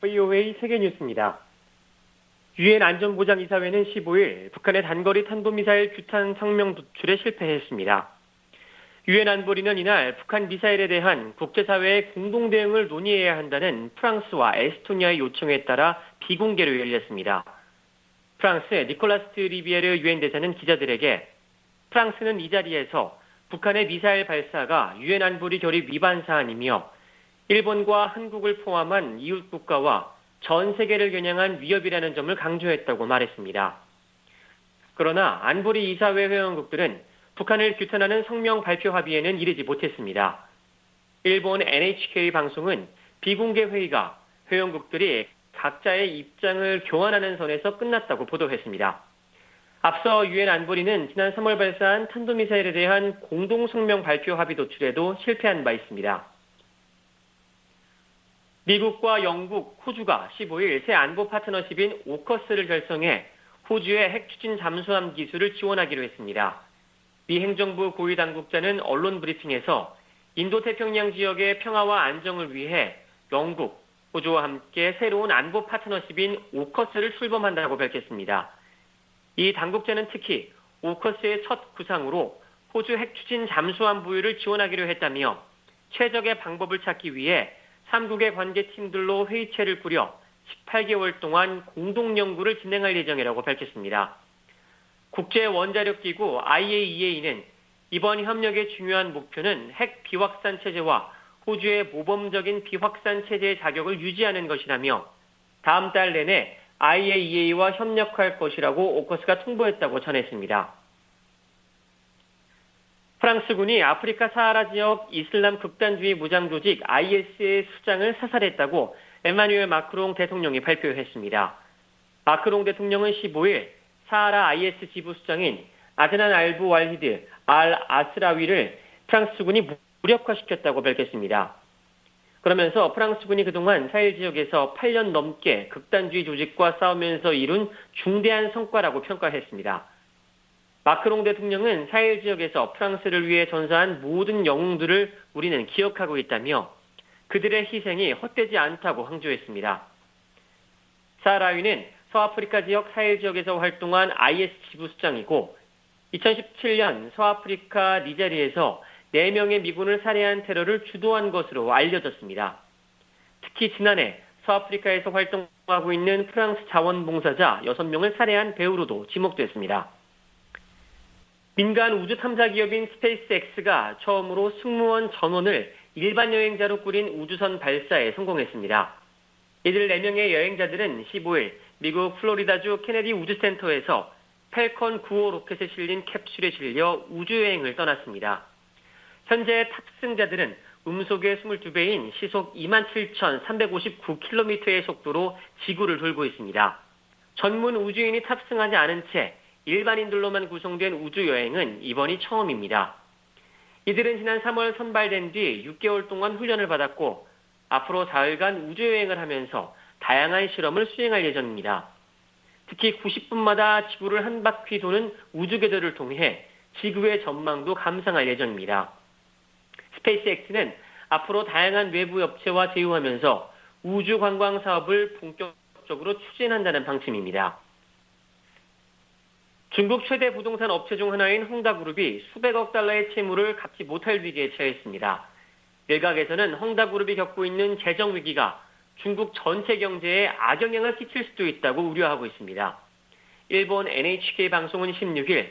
VOA 세계뉴스입니다. 유엔 안전보장이사회는 15일 북한의 단거리 탄도미사일 규탄 성명 도출에 실패했습니다. 유엔 안보리는 이날 북한 미사일에 대한 국제사회의 공동 대응을 논의해야 한다는 프랑스와 에스토니아의 요청에 따라 비공개로 열렸습니다. 프랑스의 니콜라스 리비에르 유엔 대사는 기자들에게 프랑스는 이 자리에서 북한의 미사일 발사가 유엔 안보리 결의 위반 사안이며 일본과 한국을 포함한 이웃 국가와 전 세계를 겨냥한 위협이라는 점을 강조했다고 말했습니다. 그러나 안보리 이사회 회원국들은 북한을 규탄하는 성명 발표 합의에는 이르지 못했습니다. 일본 NHK 방송은 비공개 회의가 회원국들이 각자의 입장을 교환하는 선에서 끝났다고 보도했습니다. 앞서 유엔 안보리는 지난 3월 발사한 탄도미사일에 대한 공동 성명 발표 합의 도출에도 실패한 바 있습니다. 미국과 영국, 호주가 15일 새 안보 파트너십인 오커스를 결성해 호주의 핵 추진 잠수함 기술을 지원하기로 했습니다. 미 행정부 고위 당국자는 언론 브리핑에서 인도태평양 지역의 평화와 안정을 위해 영국, 호주와 함께 새로운 안보 파트너십인 오커스를 출범한다고 밝혔습니다. 이 당국자는 특히 오커스의 첫 구상으로 호주 핵 추진 잠수함 보유를 지원하기로 했다며 최적의 방법을 찾기 위해 3국의 관계팀들로 회의체를 꾸려 18개월 동안 공동 연구를 진행할 예정이라고 밝혔습니다. 국제원자력기구 IAEA는 이번 협력의 중요한 목표는 핵 비확산 체제와 호주의 모범적인 비확산 체제의 자격을 유지하는 것이라며 다음 달 내내 IAEA와 협력할 것이라고 오커스가 통보했다고 전했습니다. 프랑스군이 아프리카 사하라 지역 이슬람 극단주의 무장 조직 IS의 수장을 사살했다고 에마뉴엘 마크롱 대통령이 발표했습니다. 마크롱 대통령은 15일 사하라 IS 지부 수장인 아드난 알부 왈히드 알 아스라위를 프랑스군이 무력화시켰다고 밝혔습니다. 그러면서 프랑스군이 그동안 사헬 지역에서 8년 넘게 극단주의 조직과 싸우면서 이룬 중대한 성과라고 평가했습니다. 마크롱 대통령은 사헬 지역에서 프랑스를 위해 전사한 모든 영웅들을 우리는 기억하고 있다며 그들의 희생이 헛되지 않다고 강조했습니다. 사하라위는 서아프리카 지역 사헬 지역에서 활동한 IS 지부 수장이고 2017년 서아프리카 니제리에서 4명의 미군을 살해한 테러를 주도한 것으로 알려졌습니다. 특히 지난해 서아프리카에서 활동하고 있는 프랑스 자원봉사자 6명을 살해한 배우로도 지목됐습니다. 민간 우주 탐사 기업인 스페이스X가 처음으로 승무원 전원을 일반 여행자로 꾸린 우주선 발사에 성공했습니다. 이들 4명의 여행자들은 15일 미국 플로리다주 케네디 우주센터에서 펠컨 9호 로켓에 실린 캡슐에 실려 우주여행을 떠났습니다. 현재 탑승자들은 음속의 22배인 시속 27,359km의 속도로 지구를 돌고 있습니다. 전문 우주인이 탑승하지 않은 채 일반인들로만 구성된 우주여행은 이번이 처음입니다. 이들은 지난 3월 선발된 뒤 6개월 동안 훈련을 받았고 앞으로 사흘간 우주여행을 하면서 다양한 실험을 수행할 예정입니다. 특히 90분마다 지구를 한 바퀴 도는 우주궤도를 통해 지구의 전망도 감상할 예정입니다. 스페이스X는 앞으로 다양한 외부 업체와 제휴하면서 우주 관광 사업을 본격적으로 추진한다는 방침입니다. 중국 최대 부동산 업체 중 하나인 헝다그룹이 수백억 달러의 채무를 갚지 못할 위기에 처했습니다. 일각에서는 헝다그룹이 겪고 있는 재정 위기가 중국 전체 경제에 악영향을 끼칠 수도 있다고 우려하고 있습니다. 일본 NHK 방송은 16일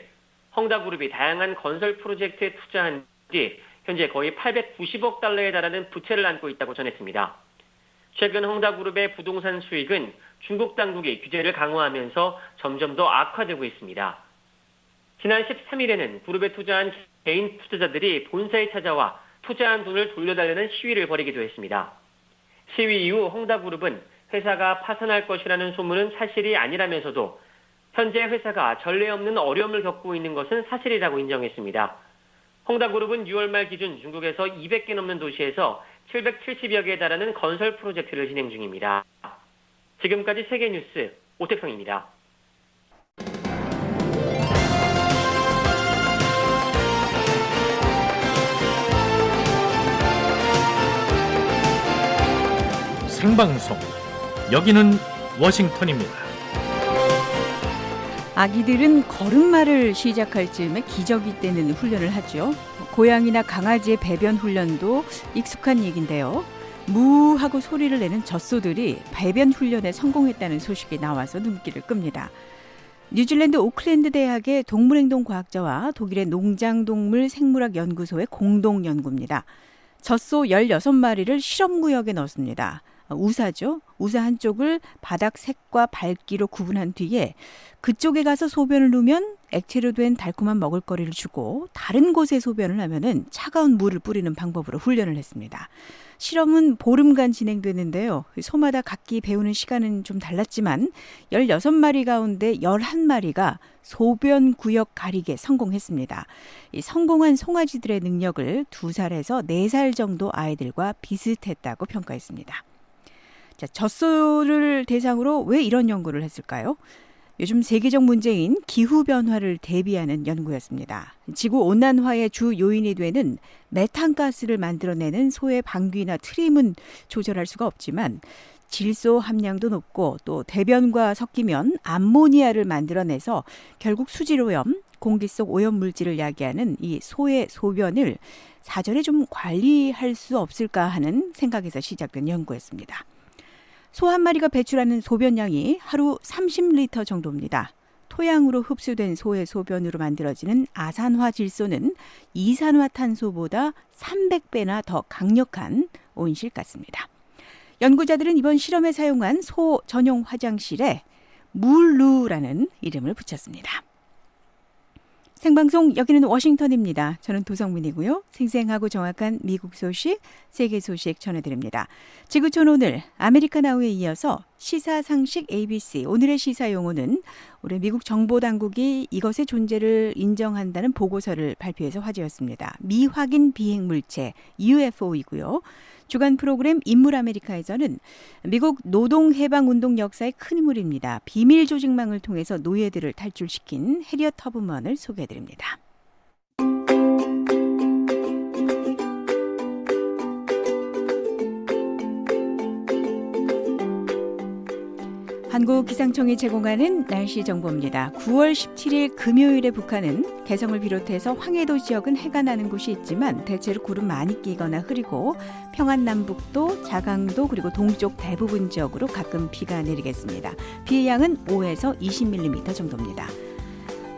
헝다그룹이 다양한 건설 프로젝트에 투자한 뒤 현재 거의 890억 달러에 달하는 부채를 안고 있다고 전했습니다. 최근 헝다그룹의 부동산 수익은 중국 당국이 규제를 강화하면서 점점 더 악화되고 있습니다. 지난 13일에는 그룹에 투자한 개인 투자자들이 본사에 찾아와 투자한 돈을 돌려달라는 시위를 벌이기도 했습니다. 시위 이후 헝다그룹은 회사가 파산할 것이라는 소문은 사실이 아니라면서도 현재 회사가 전례 없는 어려움을 겪고 있는 것은 사실이라고 인정했습니다. 헝다그룹은 6월 말 기준 중국에서 200개 넘는 도시에서 770여 개에 달하는 건설 프로젝트를 진행 중입니다. 지금까지 세계뉴스 오태평입니다. 생방송 여기는 워싱턴입니다. 아기들은 걸음마를 시작할 즈음에 기저귀 떼는 훈련을 하죠. 고양이나 강아지의 배변 훈련도 익숙한 얘기인데요. 무 하고 소리를 내는 젖소들이 배변 훈련에 성공했다는 소식이 나와서 눈길을 끕니다. 뉴질랜드 오클랜드 대학의 동물행동 과학자와 독일의 농장동물 생물학 연구소의 공동 연구입니다. 젖소 16마리를 실험구역에 넣었습니다. 우사죠. 우사 한쪽을 바닥 색과 밝기로 구분한 뒤에 그쪽에 가서 소변을 누면 액체로 된 달콤한 먹을거리를 주고 다른 곳에 소변을 하면은 차가운 물을 뿌리는 방법으로 훈련을 했습니다. 실험은 보름간 진행됐는데요. 소마다 각기 배우는 시간은 좀 달랐지만 16마리 가운데 11마리가 소변 구역 가리기에 성공했습니다. 이 성공한 송아지들의 능력을 2살에서 4살 정도 아이들과 비슷했다고 평가했습니다. 자, 젖소를 대상으로 왜 이런 연구를 했을까요? 요즘 세계적 문제인 기후변화를 대비하는 연구였습니다. 지구온난화의 주 요인이 되는 메탄가스를 만들어내는 소의 방귀나 트림은 조절할 수가 없지만 질소 함량도 높고 또 대변과 섞이면 암모니아를 만들어내서 결국 수질오염, 공기 속 오염물질을 야기하는 이 소의 소변을 사전에 좀 관리할 수 없을까 하는 생각에서 시작된 연구였습니다. 소 한 마리가 배출하는 소변량이 하루 30리터 정도입니다. 토양으로 흡수된 소의 소변으로 만들어지는 아산화 질소는 이산화탄소보다 300배나 더 강력한 온실 가스입니다. 연구자들은 이번 실험에 사용한 소 전용 화장실에 물루라는 이름을 붙였습니다. 생방송 여기는 워싱턴입니다. 저는 도성민이고요. 생생하고 정확한 미국 소식, 세계 소식 전해드립니다. 지구촌 오늘 아메리카 나우에 이어서 시사상식 ABC 오늘의 시사용어는 올해 미국 정보당국이 이것의 존재를 인정한다는 보고서를 발표해서 화제였습니다. 미확인 비행물체 UFO이고요. 주간 프로그램 인물 아메리카에서는 미국 노동해방운동 역사의 큰 인물입니다. 비밀 조직망을 통해서 노예들을 탈출시킨 해리엇 터브먼을 소개해드립니다. 한국기상청이 제공하는 날씨 정보입니다. 9월 17일 금요일에 북한은 개성을 비롯해서 황해도 지역은 해가 나는 곳이 있지만 대체로 구름 많이 끼거나 흐리고 평안남북도, 자강도 그리고 동쪽 대부분 지역으로 가끔 비가 내리겠습니다. 비의 양은 5에서 20mm 정도입니다.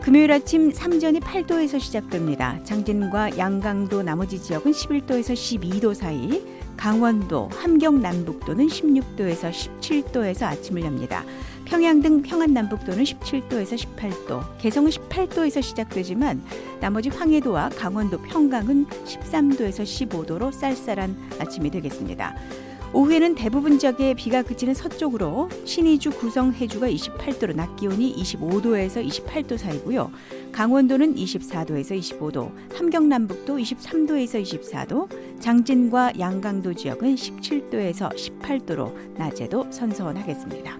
금요일 아침 삼전이 8도에서 시작됩니다. 장진과 양강도 나머지 지역은 11도에서 12도 사이, 강원도, 함경 남북도는 16도에서 17도에서 아침을 엽니다. 평양 등 평안 남북도는 17도에서 18도, 개성은 18도에서 시작되지만 나머지 황해도와 강원도 평강은 13도에서 15도로 쌀쌀한 아침이 되겠습니다. 오후에는 대부분 지역에 비가 그치는 서쪽으로 신의주, 구성, 해주가 28도로 낮 기온이 25도에서 28도 사이고요. 강원도는 24도에서 25도, 함경 남북도 23도에서 24도, 장진과 양강도 지역은 17도에서 18도로 낮에도 선선하겠습니다.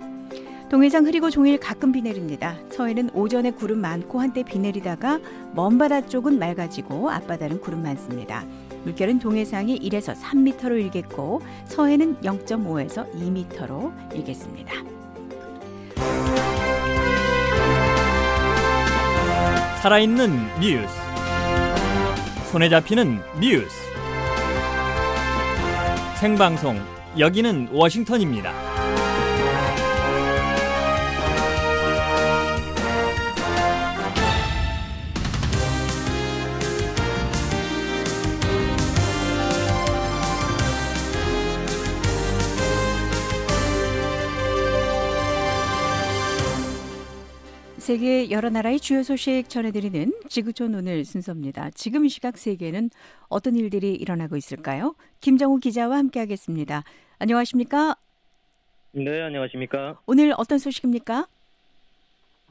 동해상 흐리고 종일 가끔 비 내립니다. 서해는 오전에 구름 많고 한때 비 내리다가 먼바다 쪽은 맑아지고 앞바다는 구름 많습니다. 물결은 동해상이 1에서 3m로 일겠고 서해는 0.5에서 2m로 일겠습니다. 살아있는 뉴스, 손에 잡히는 뉴스, 생방송 여기는 워싱턴입니다. 세계 여러 나라의 주요 소식 전해드리는 지구촌 오늘 순서입니다. 지금 이 시각 세계에는 어떤 일들이 일어나고 있을까요? 김정우 기자와 함께하겠습니다. 안녕하십니까? 네, 안녕하십니까? 오늘 어떤 소식입니까?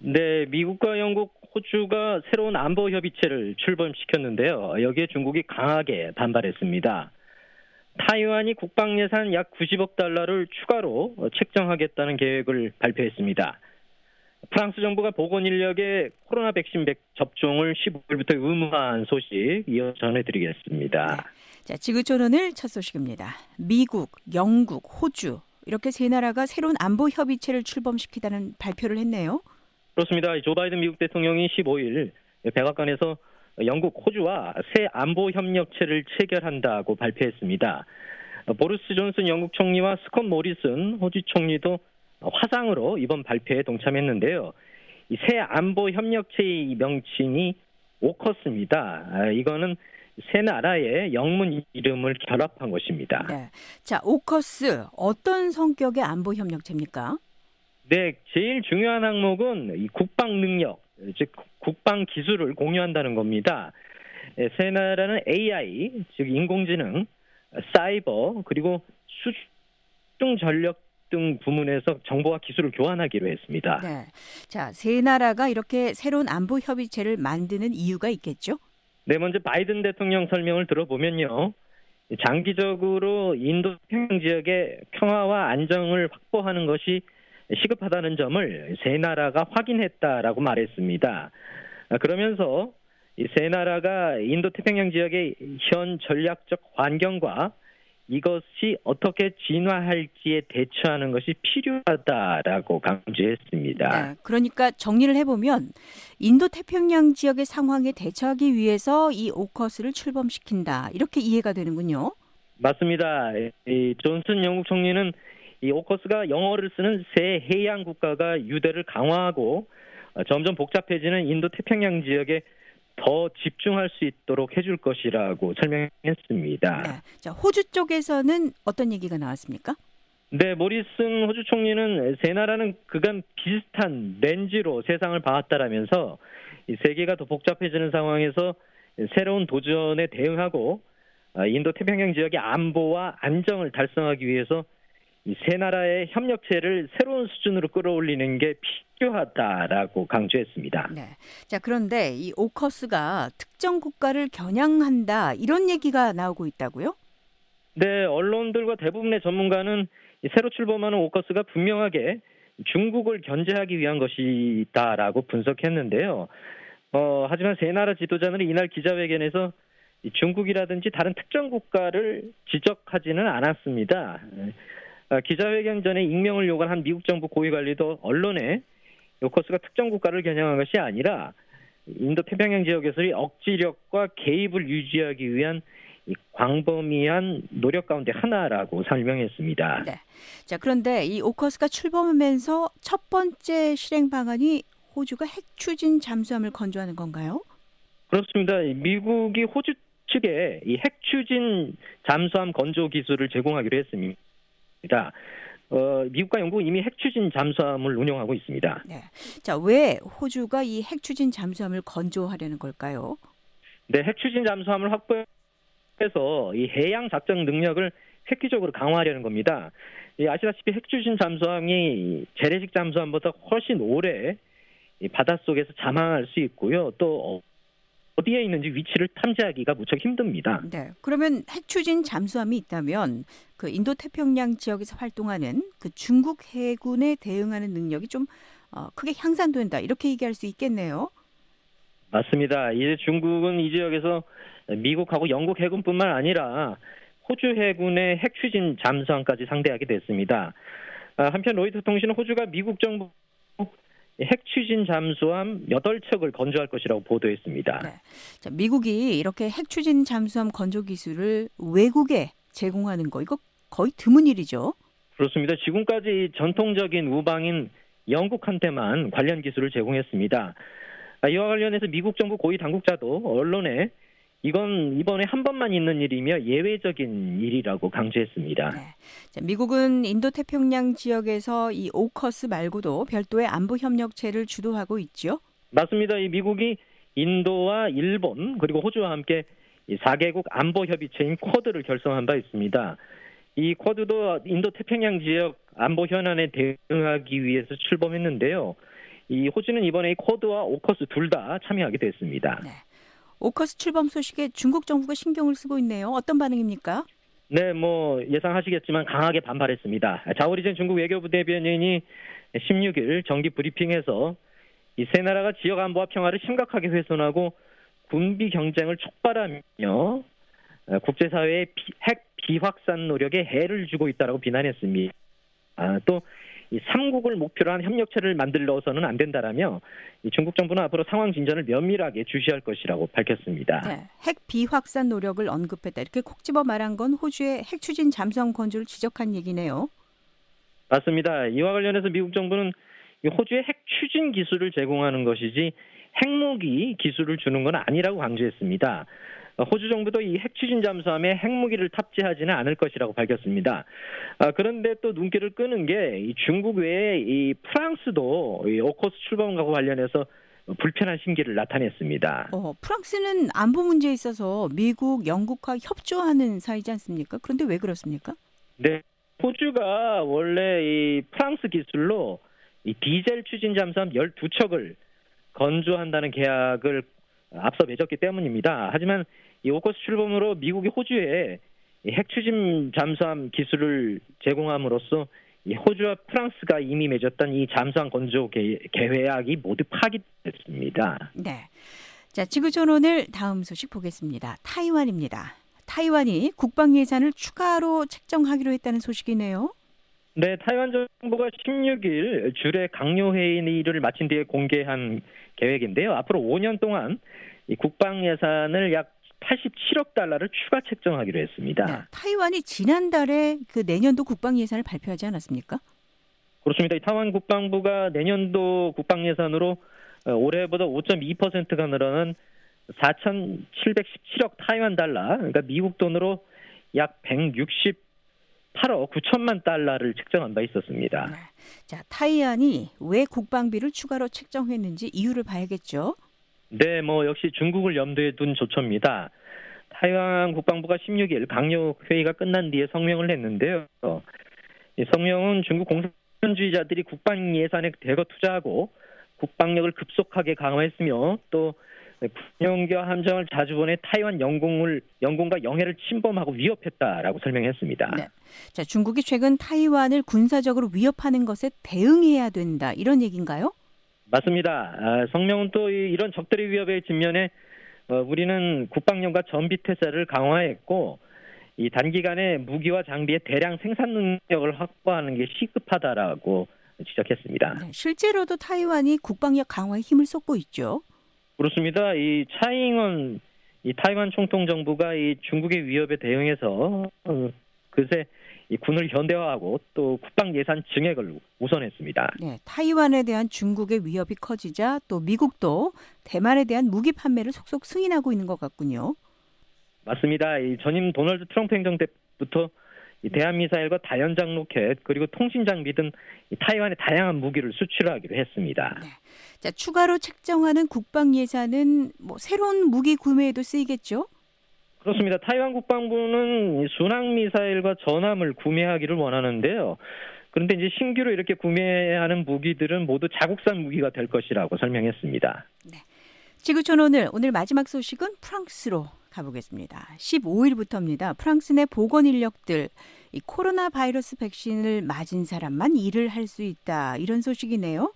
네, 미국과 영국, 호주가 새로운 안보 협의체를 출범시켰는데요. 여기에 중국이 강하게 반발했습니다. 타이완이 국방 예산 약 90억 달러를 추가로 책정하겠다는 계획을 발표했습니다. 프랑스 정부가 보건 인력의 코로나 백신 접종을 15일부터 의무화한 소식 이어 전해드리겠습니다. 네. 자, 지구촌 오늘 첫 소식입니다. 미국, 영국, 호주 이렇게 세 나라가 새로운 안보 협의체를 출범시키다는 발표를 했네요. 그렇습니다. 조 바이든 미국 대통령이 15일 백악관에서 영국, 호주와 새 안보 협력체를 체결한다고 발표했습니다. 보리스 존슨 영국 총리와 스콧 모리슨 호주 총리도 화상으로 이번 발표에 동참했는데요. 이 새 안보 협력체의 명칭이 오커스입니다. 이거는 세 나라의 영문 이름을 결합한 것입니다. 네. 자, 오커스 어떤 성격의 안보 협력체입니까? 네, 제일 중요한 항목은 이 국방 능력, 즉 국방 기술을 공유한다는 겁니다. 세 나라는 AI, 즉 인공지능, 사이버, 그리고 수중 전력 등 부문에서 정보와 기술을 교환하기로 했습니다. 네. 자, 세 나라가 이렇게 새로운 안보 협의체를 만드는 이유가 있겠죠? 네, 먼저 바이든 대통령 설명을 들어보면요. 장기적으로 인도 태평양 지역의 평화와 안정을 확보하는 것이 시급하다는 점을 세 나라가 확인했다라고 말했습니다. 그러면서 이 세 나라가 인도 태평양 지역의 현 전략적 환경과 이것이 어떻게 진화할지에 대처하는 것이 필요하다라고 강조했습니다. 네. 그러니까 정리를 해보면 인도 태평양 지역의 상황에 대처하기 위해서 이 오커스를 출범시킨다. 이렇게 이해가 되는군요. 맞습니다. 이 존슨 영국 총리는 이 오커스가 영어를 쓰는 새 해양 국가가 유대를 강화하고 점점 복잡해지는 인도 태평양 지역에 더 집중할 수 있도록 해줄 것이라고 설명했습니다. 네. 자, 호주 쪽에서는 어떤 얘기가 나왔습니까? 네, 모리슨 호주 총리는 세 나라는 그간 비슷한 렌즈로 세상을 봐왔다라면서 이 세계가 더 복잡해지는 상황에서 새로운 도전에 대응하고 인도 태평양 지역의 안보와 안정을 달성하기 위해서 이 세 나라의 협력체를 새로운 수준으로 끌어올리는 게 필요하다라고 강조했습니다. 네. 자, 그런데 이 오커스가 특정 국가를 겨냥한다. 이런 얘기가 나오고 있다고요? 네, 언론들과 대부분의 전문가는 이 새로 출범하는 오커스가 분명하게 중국을 견제하기 위한 것이다라고 분석했는데요. 하지만 세 나라 지도자는 이날 기자회견에서 중국이라든지 다른 특정 국가를 지적하지는 않았습니다. 기자회견 전에 익명을 요구한 미국 정부 고위 관리도 언론에 오커스가 특정 국가를 겨냥한 것이 아니라 인도 태평양 지역에서의 억지력과 개입을 유지하기 위한 광범위한 노력 가운데 하나라고 설명했습니다. 네. 자, 그런데 이 오커스가 출범하면서 첫 번째 실행 방안이 호주가 핵 추진 잠수함을 건조하는 건가요? 그렇습니다. 미국이 호주 측에 이 핵 추진 잠수함 건조 기술을 제공하기로 했습니다. 미국과 영국은 이미 핵 추진 잠수함을 운용하고 있습니다. 네. 자, 왜 호주가 이 핵 추진 잠수함을 건조하려는 걸까요? 네, 핵 추진 잠수함을 확보해서 이 해양 작전 능력을 획기적으로 강화하려는 겁니다. 아시다시피 핵 추진 잠수함이 재래식 잠수함보다 훨씬 오래 이 바닷속에서 잠항할 수 있고요. 또 어디에 있는지 위치를 탐지하기가 무척 힘듭니다. 네. 그러면 핵 추진 잠수함이 있다면 그 인도 태평양 지역에서 활동하는 그 중국 해군에 대응하는 능력이 좀 크게 향상된다. 이렇게 얘기할 수 있겠네요. 맞습니다. 이제 중국은 이 지역에서 미국하고 영국 해군뿐만 아니라 호주 해군의 핵 추진 잠수함까지 상대하게 됐습니다. 한편 로이터 통신은 호주가 미국 정부 핵 추진 잠수함 8척을 건조할 것이라고 보도했습니다. 네. 자, 미국이 이렇게 핵 추진 잠수함 건조 기술을 외국에 제공하는 거 이거 거의 드문 일이죠. 그렇습니다. 지금까지 전통적인 우방인 영국한테만 관련 기술을 제공했습니다. 이와 관련해서 미국 정부 고위 당국자도 언론에 이건 이번에 한 번만 있는 일이며 예외적인 일이라고 강조했습니다. 네. 자, 미국은 인도 태평양 지역에서 이 오커스 말고도 별도의 안보 협력체를 주도하고 있죠. 맞습니다. 이 미국이 인도와 일본 그리고 호주와 함께 이 4개국 안보 협의체인 쿼드를 결성한 바 있습니다. 이 쿼드도 인도 태평양 지역 안보 현안에 대응하기 위해서 출범했는데요. 이 호주는 이번에 이 쿼드와 오커스 둘 다 참여하게 됐습니다. 네. 오커스 출범 소식에 중국 정부가 신경을 쓰고 있네요. 어떤 반응입니까? 네, 예상하시겠지만 강하게 반발했습니다. 자오리젠 중국 외교부 대변인이 16일 정기 브리핑에서 이 세 나라가 지역 안보와 평화를 심각하게 훼손하고 군비 경쟁을 촉발하며 국제사회의 핵 비확산 노력에 해를 주고 있다고 비난했습니다. 또 이 3국을 목표로 한 협력체를 만들어서는 안 된다라며 이 중국 정부는 앞으로 상황 진전을 면밀하게 주시할 것이라고 밝혔습니다. 네, 핵 비확산 노력을 언급했다. 이렇게 콕 집어 말한 건 호주의 핵 추진 잠수함 건조를 지적한 얘기네요. 맞습니다. 이와 관련해서 미국 정부는 이 호주의 핵 추진 기술을 제공하는 것이지 핵무기 기술을 주는 건 아니라고 강조했습니다. 호주 정부도 이 핵 추진 잠수함에 핵무기를 탑재하지는 않을 것이라고 밝혔습니다. 그런데 또 눈길을 끄는 게 이 중국 외에 이 프랑스도 이 오커스 출범과 관련해서 불편한 심기를 나타냈습니다. 프랑스는 안보 문제에 있어서 미국, 영국과 협조하는 사이지 않습니까? 그런데 왜 그렇습니까? 네, 호주가 원래 이 프랑스 기술로 이 디젤 추진 잠수함 12척을 건조한다는 계약을 앞서 맺었기 때문입니다. 하지만 이 오커스 출범으로 미국이 호주에 핵 추진 잠수함 기술을 제공함으로써 이 호주와 프랑스가 이미 맺었던 이 잠수함 건조 계약이 모두 파기됐습니다. 네. 자, 지구촌 오늘 다음 소식 보겠습니다. 타이완입니다. 타이완이 국방 예산을 추가로 책정하기로 했다는 소식이네요. 네, 타이완 정부가 16일 주례 강요 회의를 마친 뒤에 공개한 계획인데요. 앞으로 5년 동안 이 국방 예산을 약 87억 달러를 추가 책정하기로 했습니다. 네, 타이완이 지난달에 그 내년도 국방 예산을 발표하지 않았습니까? 그렇습니다. 타이완 국방부가 내년도 국방 예산으로 올해보다 5.2%가 늘어난 4,717억 타이완 달러, 그러니까 미국 돈으로 약 168억 9천만 달러를 책정한 바 있었습니다. 네. 자, 타이완이 왜 국방비를 추가로 책정했는지 이유를 봐야겠죠. 네, 역시 중국을 염두에 둔 조처입니다. 타이완 국방부가 16일 강요 회의가 끝난 뒤에 성명을 냈는데요. 이 성명은 중국 공산주의자들이 국방 예산에 대거 투자하고 국방력을 급속하게 강화했으며 또 군용기와 함정을 자주 보내 타이완 영공과 영해를 침범하고 위협했다라고 설명했습니다. 네. 자, 중국이 최근 타이완을 군사적으로 위협하는 것에 대응해야 된다. 이런 얘기인가요? 맞습니다. 성명은 또 이런 적들의 위협에 직면해 우리는 국방력과 전비 태세를 강화했고 이 단기간에 무기와 장비의 대량 생산 능력을 확보하는 게 시급하다라고 지적했습니다. 네, 실제로도 타이완이 국방력 강화에 힘을 쏟고 있죠. 그렇습니다. 이 차이잉원 이 타이완 총통 정부가 이 중국의 위협에 대응해서 그새 이 군을 현대화하고 또 국방 예산 증액을 우선했습니다. 네, 타이완에 대한 중국의 위협이 커지자 또 미국도 대만에 대한 무기 판매를 속속 승인하고 있는 것 같군요. 맞습니다. 이 전임 도널드 트럼프 행정 때부터 이 대한미사일과 다연장 로켓 그리고 통신 장비 등 타이완에 다양한 무기를 수출하기로 했습니다. 네. 자, 추가로 책정하는 국방 예산은 새로운 무기 구매에도 쓰이겠죠? 그렇습니다. 타이완 국방부는 순항 미사일과 전함을 구매하기를 원하는데요. 그런데 이제 신규로 이렇게 구매하는 무기들은 모두 자국산 무기가 될 것이라고 설명했습니다. 네. 지구촌 오늘 마지막 소식은 프랑스로 가보겠습니다. 15일부터입니다. 프랑스 내 보건 인력들 이 코로나 바이러스 백신을 맞은 사람만 일을 할 수 있다. 이런 소식이네요.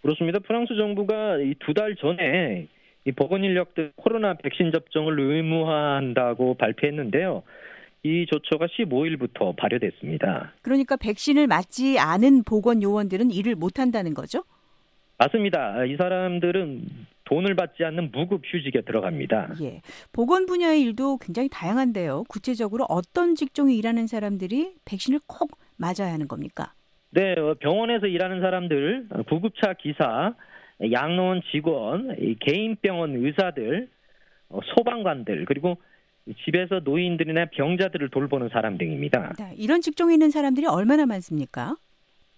그렇습니다. 프랑스 정부가 이 2달 전에 이 보건 인력들 코로나 백신 접종을 의무화한다고 발표했는데요. 이 조처가 15일부터 발효됐습니다. 그러니까 백신을 맞지 않은 보건 요원들은 일을 못한다는 거죠? 맞습니다. 이 사람들은 돈을 받지 않는 무급 휴직에 들어갑니다. 예, 보건 분야의 일도 굉장히 다양한데요. 구체적으로 어떤 직종에 일하는 사람들이 백신을 꼭 맞아야 하는 겁니까? 네, 병원에서 일하는 사람들, 구급차 기사, 양로원 직원, 개인 병원 의사들, 소방관들, 그리고 집에서 노인들이나 병자들을 돌보는 사람 등입니다. 네, 이런 직종에 있는 사람들이 얼마나 많습니까?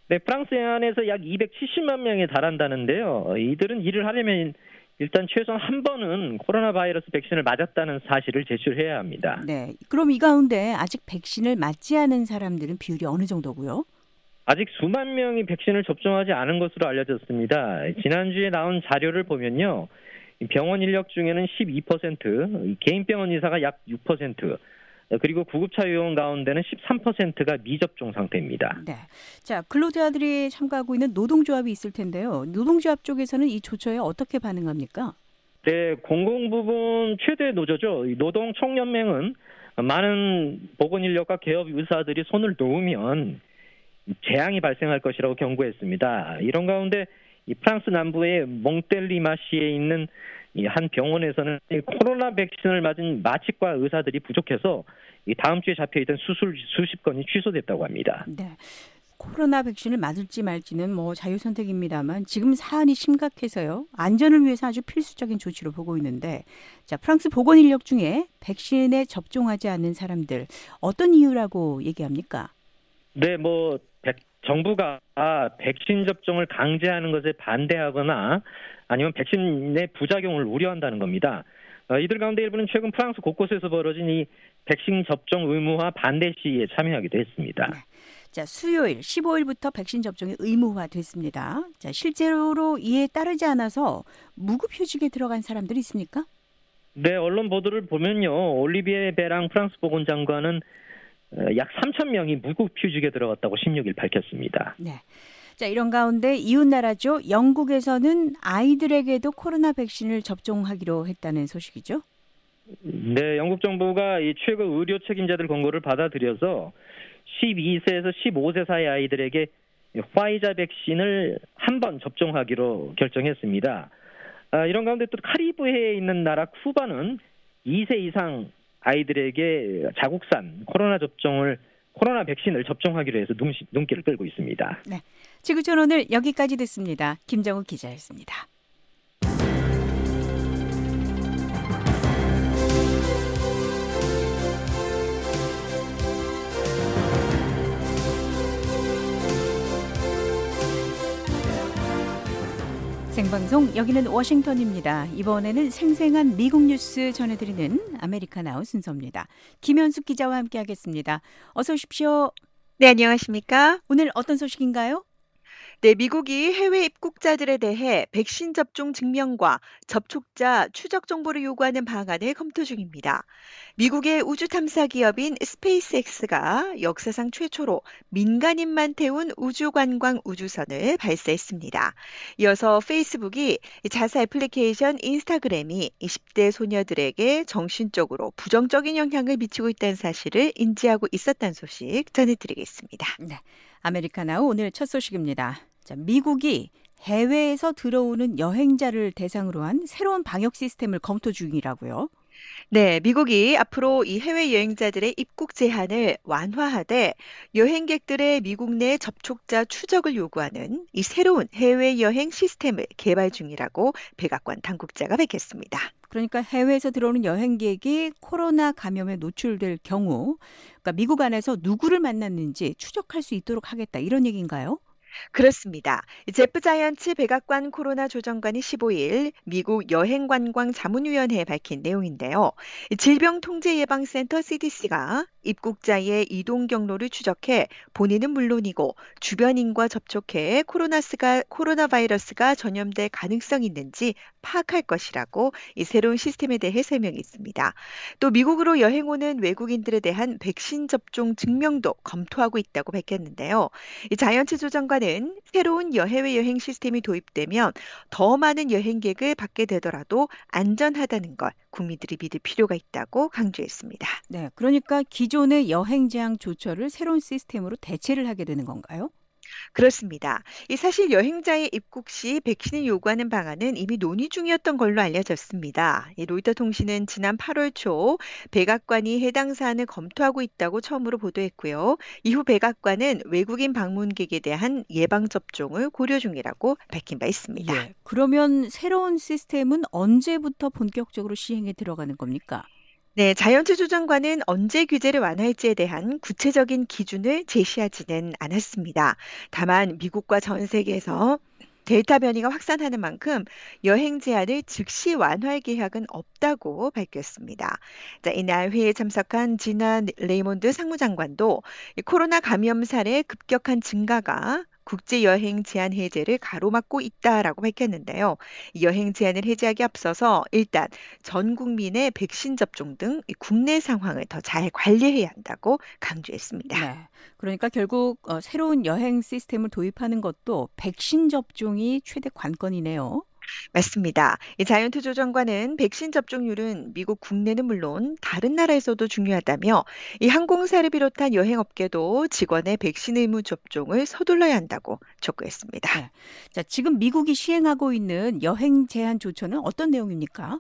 네, 프랑스 안에서 약 270만 명에 달한다는데요. 이들은 일을 하려면 일단 최소한 한 번은 코로나 바이러스 백신을 맞았다는 사실을 제출해야 합니다. 네, 그럼 이 가운데 아직 백신을 맞지 않은 사람들은 비율이 어느 정도고요? 아직 수만 명이 백신을 접종하지 않은 것으로 알려졌습니다. 지난주에 나온 자료를 보면요. 병원 인력 중에는 12%, 개인 병원 의사가 약 6%, 그리고 구급차 요원 가운데는 13%가 미접종 상태입니다. 네. 자, 근로자들이 참가하고 있는 노동조합이 있을 텐데요. 노동조합 쪽에서는 이 조처에 어떻게 반응합니까? 네, 공공부문 최대 노조죠. 노동총연맹은 많은 보건인력과 개업 의사들이 손을 놓으면 재앙이 발생할 것이라고 경고했습니다. 이런 가운데 이 프랑스 남부의 몽텔리마시에 있는 이 한 병원에서는 이 코로나 백신을 맞은 마취과 의사들이 부족해서 이 다음 주에 잡혀있던 수술 수십 건이 취소됐다고 합니다. 네. 코로나 백신을 맞을지 말지는 뭐 자유선택입니다만 지금 사안이 심각해서요. 안전을 위해서 아주 필수적인 조치로 보고 있는데 자, 프랑스 보건 인력 중에 백신에 접종하지 않는 사람들 어떤 이유라고 얘기합니까? 네, 정부가 백신 접종을 강제하는 것에 반대하거나 아니면 백신의 부작용을 우려한다는 겁니다. 이들 가운데 일부는 최근 프랑스 곳곳에서 벌어진 이 백신 접종 의무화 반대 시위에 참여하기도 했습니다. 네. 자, 수요일 15일부터 백신 접종이 의무화됐습니다. 자, 실제로 이에 따르지 않아서 무급휴직에 들어간 사람들이 있습니까? 네, 언론 보도를 보면요. 올리비에 베랑 프랑스 보건장관은 약 3천 명이 무급휴직에 들어갔다고 16일 밝혔습니다. 네. 자, 이런 가운데 이웃나라죠. 영국에서는 아이들에게도 코로나 백신을 접종하기로 했다는 소식이죠. 네, 영국 정부가 이 최고 의료 책임자들 권고를 받아들여서 12세에서 15세 사이 아이들에게 화이자 백신을 한 번 접종하기로 결정했습니다. 이런 가운데 또 카리브해에 있는 나라 쿠바는 2세 이상 아이들에게 자국산 코로나 백신을 접종하기로 해서 눈길을 끌고 있습니다. 네. 지구촌 오늘 여기까지 됐습니다. 김정우 기자였습니다. 생방송 여기는 워싱턴입니다. 이번에는 생생한 미국 뉴스 전해드리는 아메리카나우 순서입니다. 김현숙 기자와 함께하겠습니다. 어서 오십시오. 네, 안녕하십니까? 오늘 어떤 소식인가요? 네, 미국이 해외 입국자들에 대해 백신 접종 증명과 접촉자 추적 정보를 요구하는 방안을 검토 중입니다. 미국의 우주 탐사 기업인 스페이스X가 역사상 최초로 민간인만 태운 우주 관광 우주선을 발사했습니다. 이어서 페이스북이 자사 애플리케이션 인스타그램이 20대 소녀들에게 정신적으로 부정적인 영향을 미치고 있다는 사실을 인지하고 있었다는 소식 전해드리겠습니다. 네, 아메리카나우 오늘 첫 소식입니다. 자, 미국이 해외에서 들어오는 여행자를 대상으로 한 새로운 방역 시스템을 검토 중이라고요. 네, 미국이 앞으로 이 해외 여행자들의 입국 제한을 완화하되 여행객들의 미국 내 접촉자 추적을 요구하는 이 새로운 해외 여행 시스템을 개발 중이라고 백악관 당국자가 밝혔습니다. 그러니까 해외에서 들어오는 여행객이 코로나 감염에 노출될 경우 그러니까 미국 안에서 누구를 만났는지 추적할 수 있도록 하겠다 이런 얘기인가요? 그렇습니다. 제프 자이언츠 백악관 코로나 조정관이 15일 미국 여행관광자문위원회에 밝힌 내용인데요. 질병통제예방센터 CDC가 입국자의 이동 경로를 추적해 본인은 물론이고 주변인과 접촉해 코로나 바이러스가 전염될 가능성이 있는지 파악할 것이라고 이 새로운 시스템에 대해 설명했습니다. 또 미국으로 여행 오는 외국인들에 대한 백신 접종 증명도 검토하고 있다고 밝혔는데요. 이 자이언츠 조정관은 새로운 해외 여행 시스템이 도입되면 더 많은 여행객을 받게 되더라도 안전하다는 걸 국민들이 믿을 필요가 있다고 강조했습니다. 네, 그러니까 기존의 여행 제한 조처를 새로운 시스템으로 대체를 하게 되는 건가요? 그렇습니다. 이 사실 여행자의 입국 시 백신을 요구하는 방안은 이미 논의 중이었던 걸로 알려졌습니다. 이 로이터 통신은 지난 8월 초 백악관이 해당 사안을 검토하고 있다고 처음으로 보도했고요. 이후 백악관은 외국인 방문객에 대한 예방 접종을 고려 중이라고 밝힌 바 있습니다. 예, 그러면 새로운 시스템은 언제부터 본격적으로 시행에 들어가는 겁니까? 네, 자이언츠 조정관은 언제 규제를 완화할지에 대한 구체적인 기준을 제시하지는 않았습니다. 다만 미국과 전 세계에서 델타 변이가 확산하는 만큼 여행 제한을 즉시 완화할 계획은 없다고 밝혔습니다. 자, 이날 회의에 참석한 지나 레이몬드 상무장관도 이 코로나 감염 사례 급격한 증가가 국제 여행 제한 해제를 가로막고 있다라고 밝혔는데요. 이 여행 제한을 해제하기 앞서서 일단 전 국민의 백신 접종 등 이 국내 상황을 더 잘 관리해야 한다고 강조했습니다. 네. 그러니까 결국 새로운 여행 시스템을 도입하는 것도 백신 접종이 최대 관건이네요. 맞습니다. 이 자이언트 조정관은 백신 접종률은 미국 국내는 물론 다른 나라에서도 중요하다며 이 항공사를 비롯한 여행업계도 직원의 백신 의무 접종을 서둘러야 한다고 촉구했습니다. 네. 자, 지금 미국이 시행하고 있는 여행 제한 조처는 어떤 내용입니까?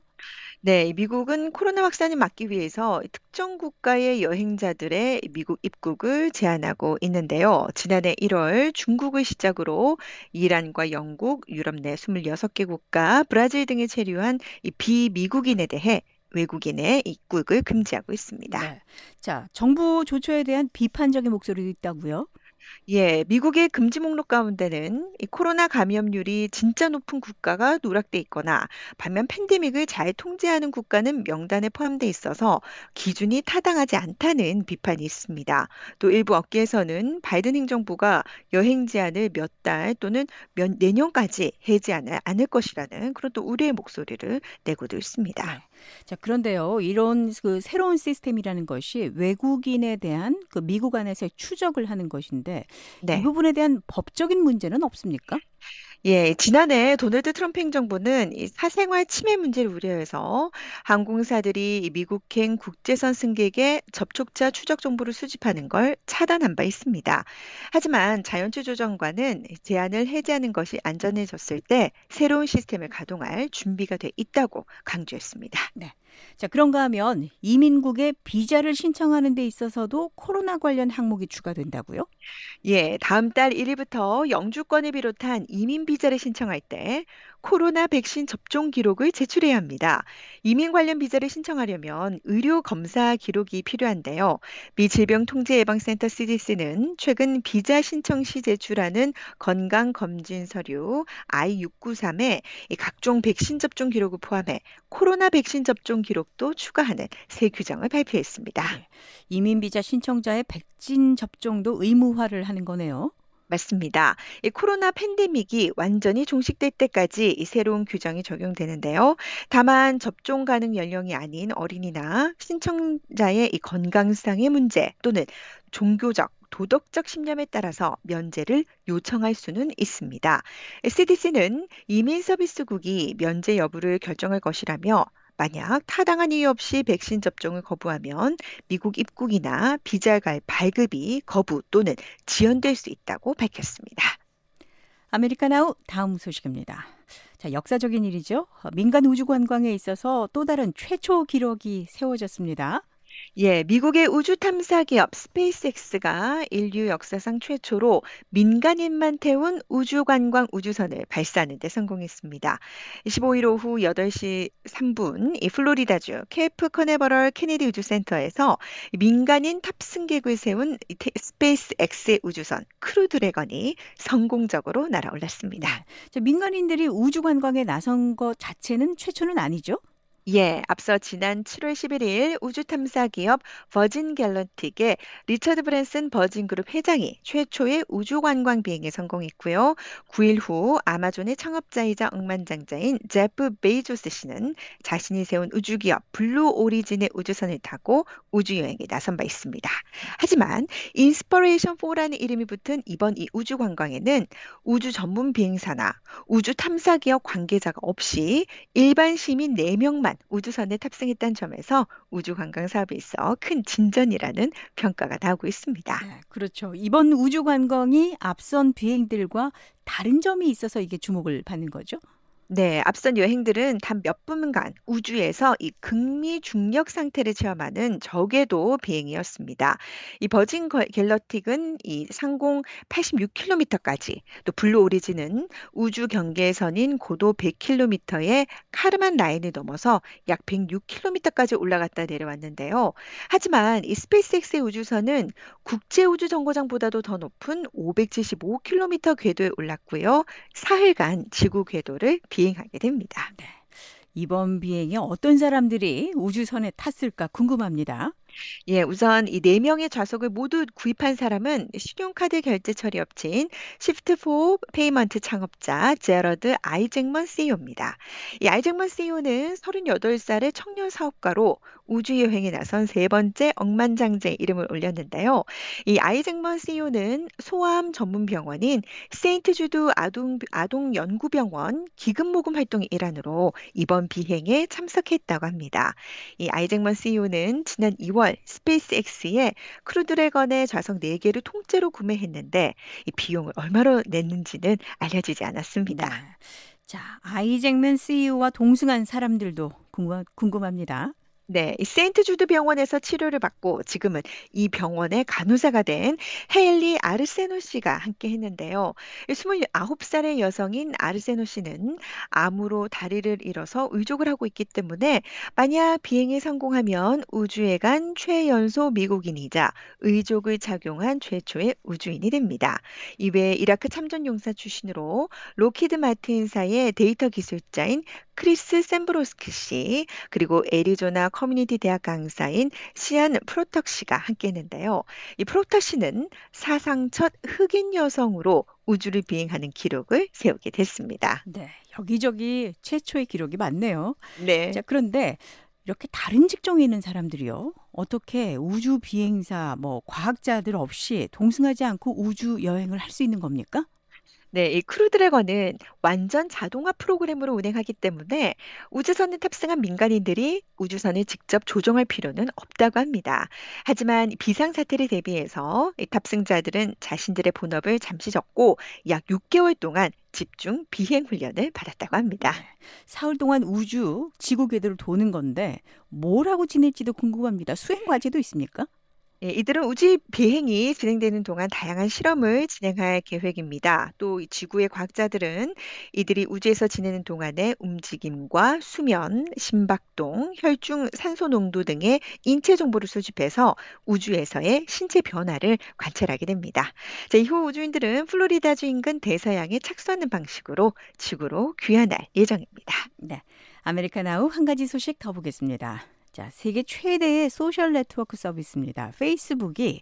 네, 이 미국은 코로나 확산을 막기 위해서 특정 국가의 여행자들의 미국 입국을 제한하고 있는데요. 지난해 1월 중국을 시작으로 이란과 영국, 유럽 내 26개 국가, 브라질 등에 체류한 이 비미국인에 대해 외국인의 입국을 금지하고 있습니다. 네. 자, 정부 조처에 대한 비판적인 목소리도 있다고요? 예, 미국의 금지 목록 가운데는 이 코로나 감염률이 진짜 높은 국가가 누락돼 있거나 반면 팬데믹을 잘 통제하는 국가는 명단에 포함돼 있어서 기준이 타당하지 않다는 비판이 있습니다. 또 일부 업계에서는 바이든 행정부가 여행 제한을 몇 달 또는 내년까지 해제하지 않을 것이라는 그런 또 우려의 목소리를 내고도 있습니다. 네. 자, 그런데요, 이런 그 새로운 시스템이라는 것이 외국인에 대한 그 미국 안에서의 추적을 하는 것인데 이 네. 부분에 대한 법적인 문제는 없습니까? 예, 지난해 도널드 트럼프 행정부는 이 사생활 침해 문제를 우려해서 항공사들이 이 미국행 국제선 승객의 접촉자 추적 정보를 수집하는 걸 차단한 바 있습니다. 하지만 자연추 조정관은 제한을 해제하는 것이 안전해졌을 때 새로운 시스템을 가동할 준비가 돼 있다고 강조했습니다. 네. 자, 그런가 하면 이민국에 비자를 신청하는 데 있어서도 코로나 관련 항목이 추가된다고요? 예, 다음 달 1일부터 영주권을 비롯한 이민 비자를 신청할 때 코로나 백신 접종 기록을 제출해야 합니다. 이민 관련 비자를 신청하려면 의료 검사 기록이 필요한데요. 미 질병통제예방센터 CDC는 최근 비자 신청 시 제출하는 건강검진 서류 I-693에 이 각종 백신 접종 기록을 포함해 코로나 백신 접종 기록도 추가하는 새 규정을 발표했습니다. 예. 이민 비자 신청자의 백신 접종도 의무화를 하는 거네요. 맞습니다. 이 코로나 팬데믹이 완전히 종식될 때까지 이 새로운 규정이 적용되는데요. 다만 접종 가능 연령이 아닌 어린이나 신청자의 이 건강상의 문제 또는 종교적 도덕적 신념에 따라서 면제를 요청할 수는 있습니다. CDC는 이민 서비스국이 면제 여부를 결정할 것이라며 만약 타당한 이유 없이 백신 접종을 거부하면 미국 입국이나 비자 발급이 거부 또는 지연될 수 있다고 밝혔습니다. 아메리카나우 다음 소식입니다. 자, 역사적인 일이죠. 민간 우주 관광에 있어서 또 다른 최초 기록이 세워졌습니다. 예, 미국의 우주 탐사 기업 스페이스X가 인류 역사상 최초로 민간인만 태운 우주 관광 우주선을 발사하는 데 성공했습니다. 15일 오후 8시 3분 이 플로리다주 케이프 커네버럴 케네디 우주센터에서 민간인 탑승객을 세운 스페이스X의 우주선 크루 드래건이 성공적으로 날아올랐습니다. 네. 자, 민간인들이 우주 관광에 나선 것 자체는 최초는 아니죠? 예, 앞서 지난 7월 11일 우주 탐사 기업 버진 갤럭틱의 리처드 브랜슨 버진 그룹 회장이 최초의 우주 관광 비행에 성공했고요. 9일 후 아마존의 창업자이자 억만장자인 제프 베이조스 씨는 자신이 세운 우주 기업 블루 오리진의 우주선을 타고 우주 여행에 나선 바 있습니다. 하지만 인스퍼레이션 4라는 이름이 붙은 이번 이 우주 관광에는 우주 전문 비행사나 우주 탐사 기업 관계자가 없이 일반 시민 4명만 우주선에 탑승했다는 점에서 우주 관광 사업에 있어 큰 진전이라는 평가가 나오고 있습니다. 네, 그렇죠. 이번 우주 관광이 앞선 비행들과 다른 점이 있어서 이게 주목을 받는 거죠. 네, 앞선 여행들은 단 몇 분간 우주에서 이 극미 중력 상태를 체험하는 저궤도 비행이었습니다. 이 버진 갤럭틱은 이 상공 86km까지, 또 블루 오리진은 우주 경계선인 고도 100km의 카르만 라인을 넘어서 약 106km까지 올라갔다 내려왔는데요. 하지만 이 스페이스X의 우주선은 국제 우주 정거장보다도 더 높은 575km 궤도에 올랐고요. 사흘간 지구 궤도를 비행하게 됩니다. 이번 비행에 어떤 사람들이 우주선에 탔을까 궁금합니다. 예, 우선 이 4명의 좌석을 모두 구입한 사람은 신용카드 결제 처리 업체인 시프트4 페이먼트 창업자 제러드 아이잭먼 CEO입니다. 이 아이잭먼 CEO는 38살의 청년 사업가로 우주 여행에 나선 세 번째 억만장자의 이름을 올렸는데요. 이 아이잭먼 CEO는 소아암 전문 병원인 세인트 주드 아동 연구병원 기금 모금 활동의 일환으로 이번 비행에 참석했다고 합니다. 이 아이잭먼 CEO는 지난 2월 스페이스X의 크루드래건의 좌석 4개를 통째로 구매했는데 이 비용을 얼마로 냈는지는 알려지지 네. 않았습니다. 자, 아이잭맨 CEO와 동승한 사람들도 궁금합니다. 네, 이 세인트 주드 병원에서 치료를 받고 지금은 이 병원의 간호사가 된 헤일리 아르세노 씨가 함께 했는데요. 29살의 여성인 아르세노 씨는 암으로 다리를 잃어서 의족을 하고 있기 때문에 만약 비행에 성공하면 우주에 간 최연소 미국인이자 의족을 착용한 최초의 우주인이 됩니다. 이외에 이라크 참전 용사 출신으로 로키드 마틴사의 데이터 기술자인 크리스 샘브로스키 씨, 그리고 애리조나 커뮤니티 대학 강사인 시안 프로턱 씨가 함께 했는데요. 이 프로턱 씨는 사상 첫 흑인 여성으로 우주를 비행하는 기록을 세우게 됐습니다. 네, 여기저기 최초의 기록이 많네요. 네. 자, 그런데 이렇게 다른 직종에 있는 사람들이요. 어떻게 우주 비행사, 과학자들 없이 동승하지 않고 우주 여행을 할 수 있는 겁니까? 네, 이 크루드래건은 완전 자동화 프로그램으로 운행하기 때문에 우주선에 탑승한 민간인들이 우주선을 직접 조종할 필요는 없다고 합니다. 하지만 비상사태를 대비해서 이 탑승자들은 자신들의 본업을 잠시 접고 약 6개월 동안 집중 비행 훈련을 받았다고 네. 합니다. 사흘 동안 지구 궤도를 도는 건데 뭘 하고 지낼지도 궁금합니다. 수행 과제도 있습니까? 예, 이들은 우주 비행이 진행되는 동안 다양한 실험을 진행할 계획입니다. 또 이 지구의 과학자들은 이들이 우주에서 지내는 동안의 움직임과 수면, 심박동, 혈중 산소 농도 등의 인체 정보를 수집해서 우주에서의 신체 변화를 관찰하게 됩니다. 자, 이후 우주인들은 플로리다주 인근 대서양에 착수하는 방식으로 지구로 귀환할 예정입니다. 네. 아메리카나우 한 가지 소식 더 보겠습니다. 자, 세계 최대의 소셜 네트워크 서비스입니다. 페이스북이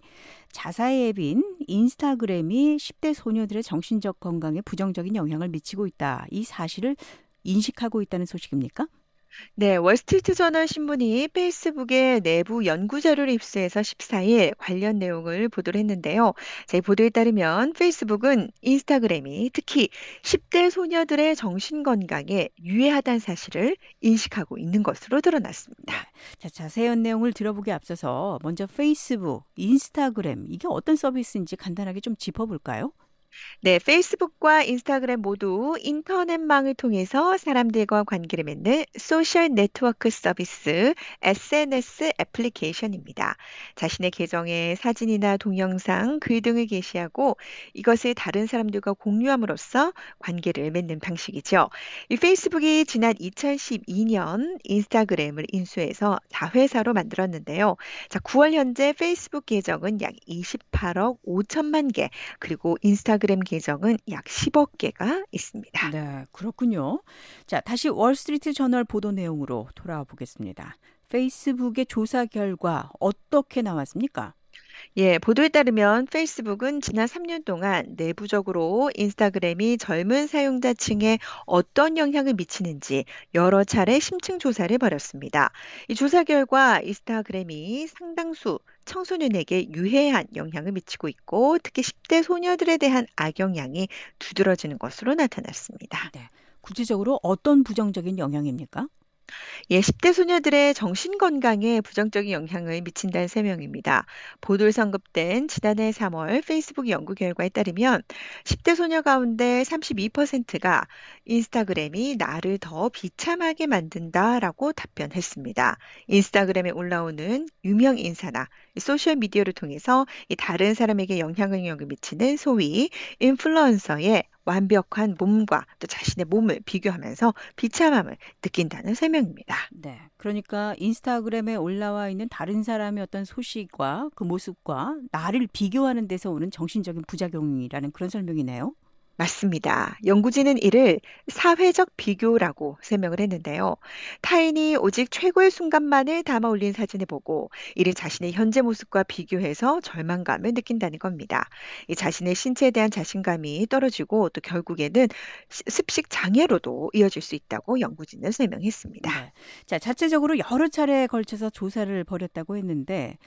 자사의 앱인 인스타그램이 10대 소녀들의 정신적 건강에 부정적인 영향을 미치고 있다. 이 사실을 인식하고 있다는 소식입니까? 네, 월스트리트저널 신문이 페이스북의 내부 연구 자료를 입수해서 14일 관련 내용을 보도를 했는데요. 자, 이 보도에 따르면 페이스북은 인스타그램이 특히 10대 소녀들의 정신 건강에 유해하다는 사실을 인식하고 있는 것으로 드러났습니다. 자, 자세한 내용을 들어보기 앞서서 먼저 페이스북, 인스타그램 이게 어떤 서비스인지 간단하게 좀 짚어볼까요? 네, 페이스북과 인스타그램 모두 인터넷망을 통해서 사람들과 관계를 맺는 소셜 네트워크 서비스, SNS 애플리케이션입니다. 자신의 계정에 사진이나 동영상, 글 등을 게시하고 이것을 다른 사람들과 공유함으로써 관계를 맺는 방식이죠. 이 페이스북이 지난 2012년 인스타그램을 인수해서 자회사로 만들었는데요. 자, 9월 현재 페이스북 계정은 약 28억 5천만 개, 그리고 인스타그램 계정은 약 10억 개가 있습니다. 네, 그렇군요. 자, 다시 월스트리트 저널 보도 내용으로 돌아와 보겠습니다. 페이스북의 조사 결과 어떻게 나왔습니까? 예, 보도에 따르면 페이스북은 지난 3년 동안 내부적으로 인스타그램이 젊은 사용자층에 어떤 영향을 미치는지 여러 차례 심층 조사를 벌였습니다. 이 조사 결과 인스타그램이 상당수 청소년에게 유해한 영향을 미치고 있고 특히 10대 소녀들에 대한 악영향이 두드러지는 것으로 나타났습니다. 네, 구체적으로 어떤 부정적인 영향입니까? 예, 10대 소녀들의 정신 건강에 부정적인 영향을 미친다는 설명입니다. 보도에 언급된 지난해 3월 페이스북 연구 결과에 따르면 10대 소녀 가운데 32%가 인스타그램이 나를 더 비참하게 만든다라고 답변했습니다. 인스타그램에 올라오는 유명 인사나 소셜 미디어를 통해서 이 다른 사람에게 영향력을 미치는 소위 인플루언서의 완벽한 몸과 또 자신의 몸을 비교하면서 비참함을 느낀다는 설명입니다. 네, 그러니까 인스타그램에 올라와 있는 다른 사람의 어떤 소식과 그 모습과 나를 비교하는 데서 오는 정신적인 부작용이라는 그런 설명이네요. 맞습니다. 연구진은 이를 사회적 비교라고 설명을 했는데요. 타인이 오직 최고의 순간만을 담아 올린 사진을 보고 이를 자신의 현재 모습과 비교해서 절망감을 느낀다는 겁니다. 이 자신의 신체에 대한 자신감이 떨어지고 또 결국에는 습식 장애로도 이어질 수 있다고 연구진은 설명했습니다. 네. 자, 자체적으로 여러 차례에 걸쳐서 조사를 벌였다고 했는데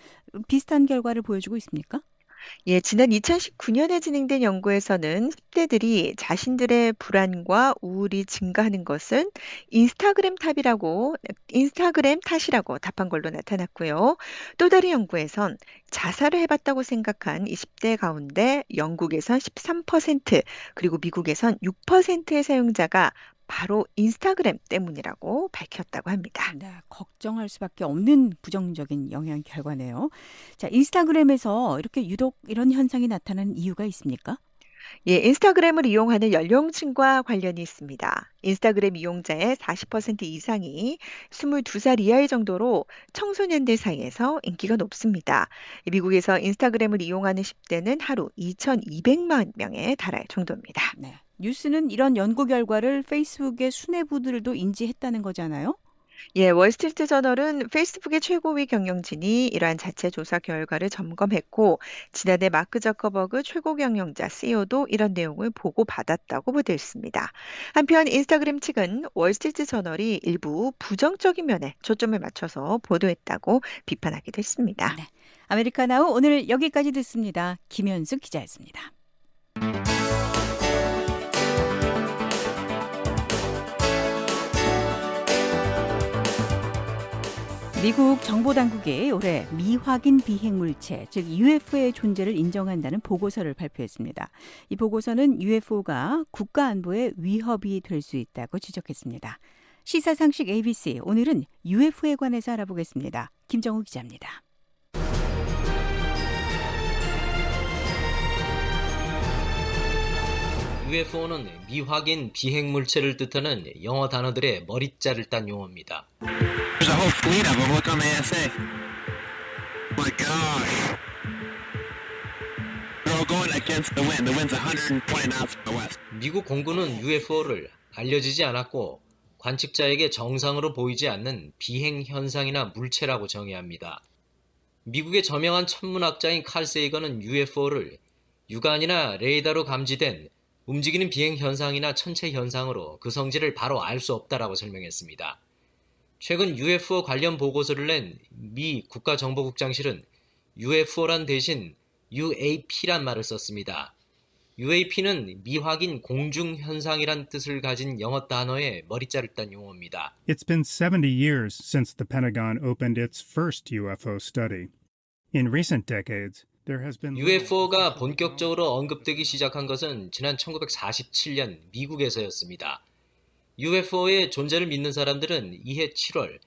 비슷한 결과를 보여주고 있습니까? 예, 지난 2019년에 진행된 연구에서는 10대들이 자신들의 불안과 우울이 증가하는 것은 인스타그램 탓이라고 답한 걸로 나타났고요. 또 다른 연구에선 자살을 해봤다고 생각한 20대 가운데 영국에선 13%, 그리고 미국에선 6%의 사용자가 바로 인스타그램 때문이라고 밝혔다고 합니다. 네, 걱정할 수밖에 없는 부정적인 영향 결과네요. 자, 인스타그램에서 이렇게 유독 이런 현상이 나타나는 이유가 있습니까? 예, 인스타그램을 이용하는 연령층과 관련이 있습니다. 인스타그램 이용자의 40% 이상이 22살 이하일 정도로 청소년들 사이에서 인기가 높습니다. 미국에서 인스타그램을 이용하는 10대는 하루 2,200만 명에 달할 정도입니다. 네. 뉴스는 이런 연구 결과를 페이스북의 수뇌부들도 인지했다는 거잖아요. 예, 월스트리트 저널은 페이스북의 최고위 경영진이 이러한 자체 조사 결과를 점검했고, 지난해 마크 저커버그 최고 경영자 CEO도 이런 내용을 보고받았다고 보도했습니다. 한편 인스타그램 측은 월스트리트 저널이 일부 부정적인 면에 초점을 맞춰서 보도했다고 비판하기도 했습니다. 네. 아메리카나우 오늘 여기까지 듣습니다. 김현숙 기자였습니다. 미국 정보당국이 올해 미확인 비행물체, 즉 UFO의 존재를 인정한다는 보고서를 발표했습니다. 이 보고서는 UFO가 국가 안보에 위협이 될 수 있다고 지적했습니다. 시사상식 ABC, 오늘은 UFO에 관해서 알아보겠습니다. 김정우 기자입니다. UFO는 미확인 비행물체를 뜻하는 영어 단어들의 머리자를 딴 용어입니다. There's a whole fleet of them. Look on the SA. My gosh. They're all going against the wind. The wind's 120 knots from the west. 미국 공군은 UFO를 알려지지 않았고 관측자에게 정상으로 보이지 않는 비행 현상이나 물체라고 정의합니다. 미국의 저명한 천문학자인 칼 세이건은 UFO를 육안이나 레이더로 감지된 움직이는 비행 현상이나 천체 현상으로 그 성질을 바로 알 수 없다라고 설명했습니다. 최근 UFO 관련 보고서를 낸 미 국가정보국장실은 UFO란 대신 UAP란 말을 썼습니다. UAP는 미확인 공중현상이란 뜻을 가진 영어 단어의 머리자를 딴 용어입니다. It's been 70 years since the Pentagon opened its first UFO study. In recent decades, there has been UFO가 본격적으로 언급되기 시작한 것은 지난 1947년 미국에서였습니다. UFO의 존재를 믿는 사람들은 이해 7월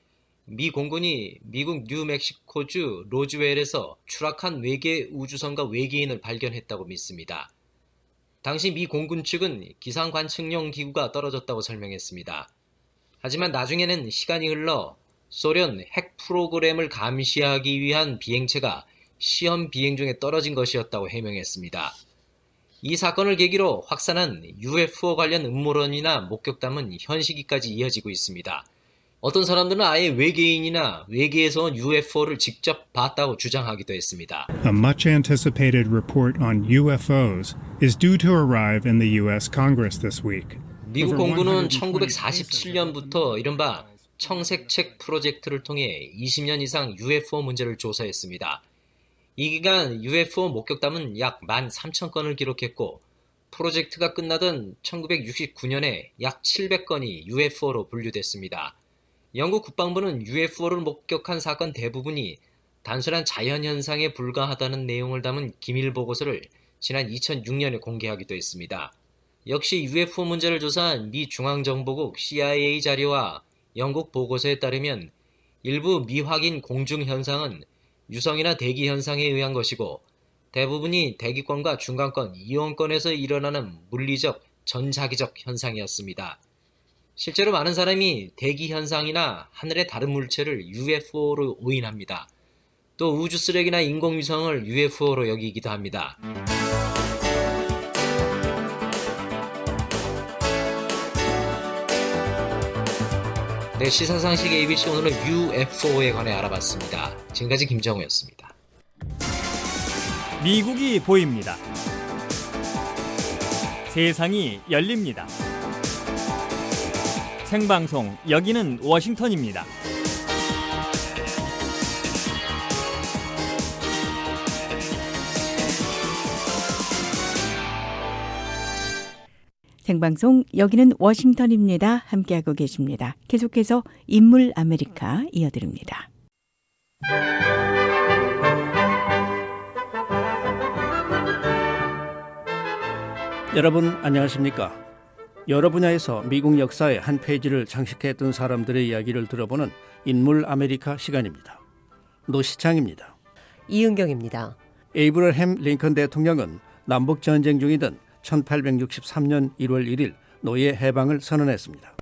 미 공군이 미국 뉴멕시코주 로즈웰에서 추락한 외계 우주선과 외계인을 발견했다고 믿습니다. 당시 미 공군 측은 기상 관측용 기구가 떨어졌다고 설명했습니다. 하지만 나중에는 시간이 흘러 소련 핵 프로그램을 감시하기 위한 비행체가 시험 비행 중에 떨어진 것이었다고 해명했습니다. 이 사건을 계기로 확산한 UFO 관련 음모론이나 목격담은 현 시기까지 이어지고 있습니다. 어떤 사람들은 아예 외계인이나 외계에서 온 UFO를 직접 봤다고 주장하기도 했습니다. a much anticipated report on UFOs is due to arrive in the US Congress this week. 미국 공군은 1947년부터 이른바 청색책 프로젝트를 통해 20년 이상 UFO 문제를 조사했습니다. 이 기간 UFO 목격담은 약 13,000건을 기록했고 프로젝트가 끝나던 1969년에 약 700건이 UFO로 분류됐습니다. 영국 국방부는 UFO를 목격한 사건 대부분이 단순한 자연현상에 불과하다는 내용을 담은 기밀보고서를 지난 2006년에 공개하기도 했습니다. 역시 UFO 문제를 조사한 미 중앙정보국 CIA 자료와 영국 보고서에 따르면 일부 미확인 공중현상은 유성이나 대기현상에 의한 것이고 대부분이 대기권과 중간권, 이온권에서 일어나는 물리적, 전자기적 현상이었습니다. 실제로 많은 사람이 대기현상이나 하늘의 다른 물체를 UFO로 오인합니다. 또 우주 쓰레기나 인공위성을 UFO로 여기기도 합니다. 네, 시사상식 ABC 오늘은 UFO에 관해 알아봤습니다. 지금까지 김정우였습니다. 미국이 보입니다. 세상이 열립니다. 생방송, 여기는 워싱턴입니다. 생방송 여기는 워싱턴입니다. 함께하고 계십니다. 계속해서 인물 아메리카 이어드립니다. 여러분 안녕하십니까? 여러 분야에서 미국 역사의 한 페이지를 장식했던 사람들의 이야기를 들어보는 인물 아메리카 시간입니다. 노시창입니다. 이은경입니다. 에이브러햄 링컨 대통령은 남북전쟁 중이던 1863년 1월 1일 노예 해방을 선언했습니다.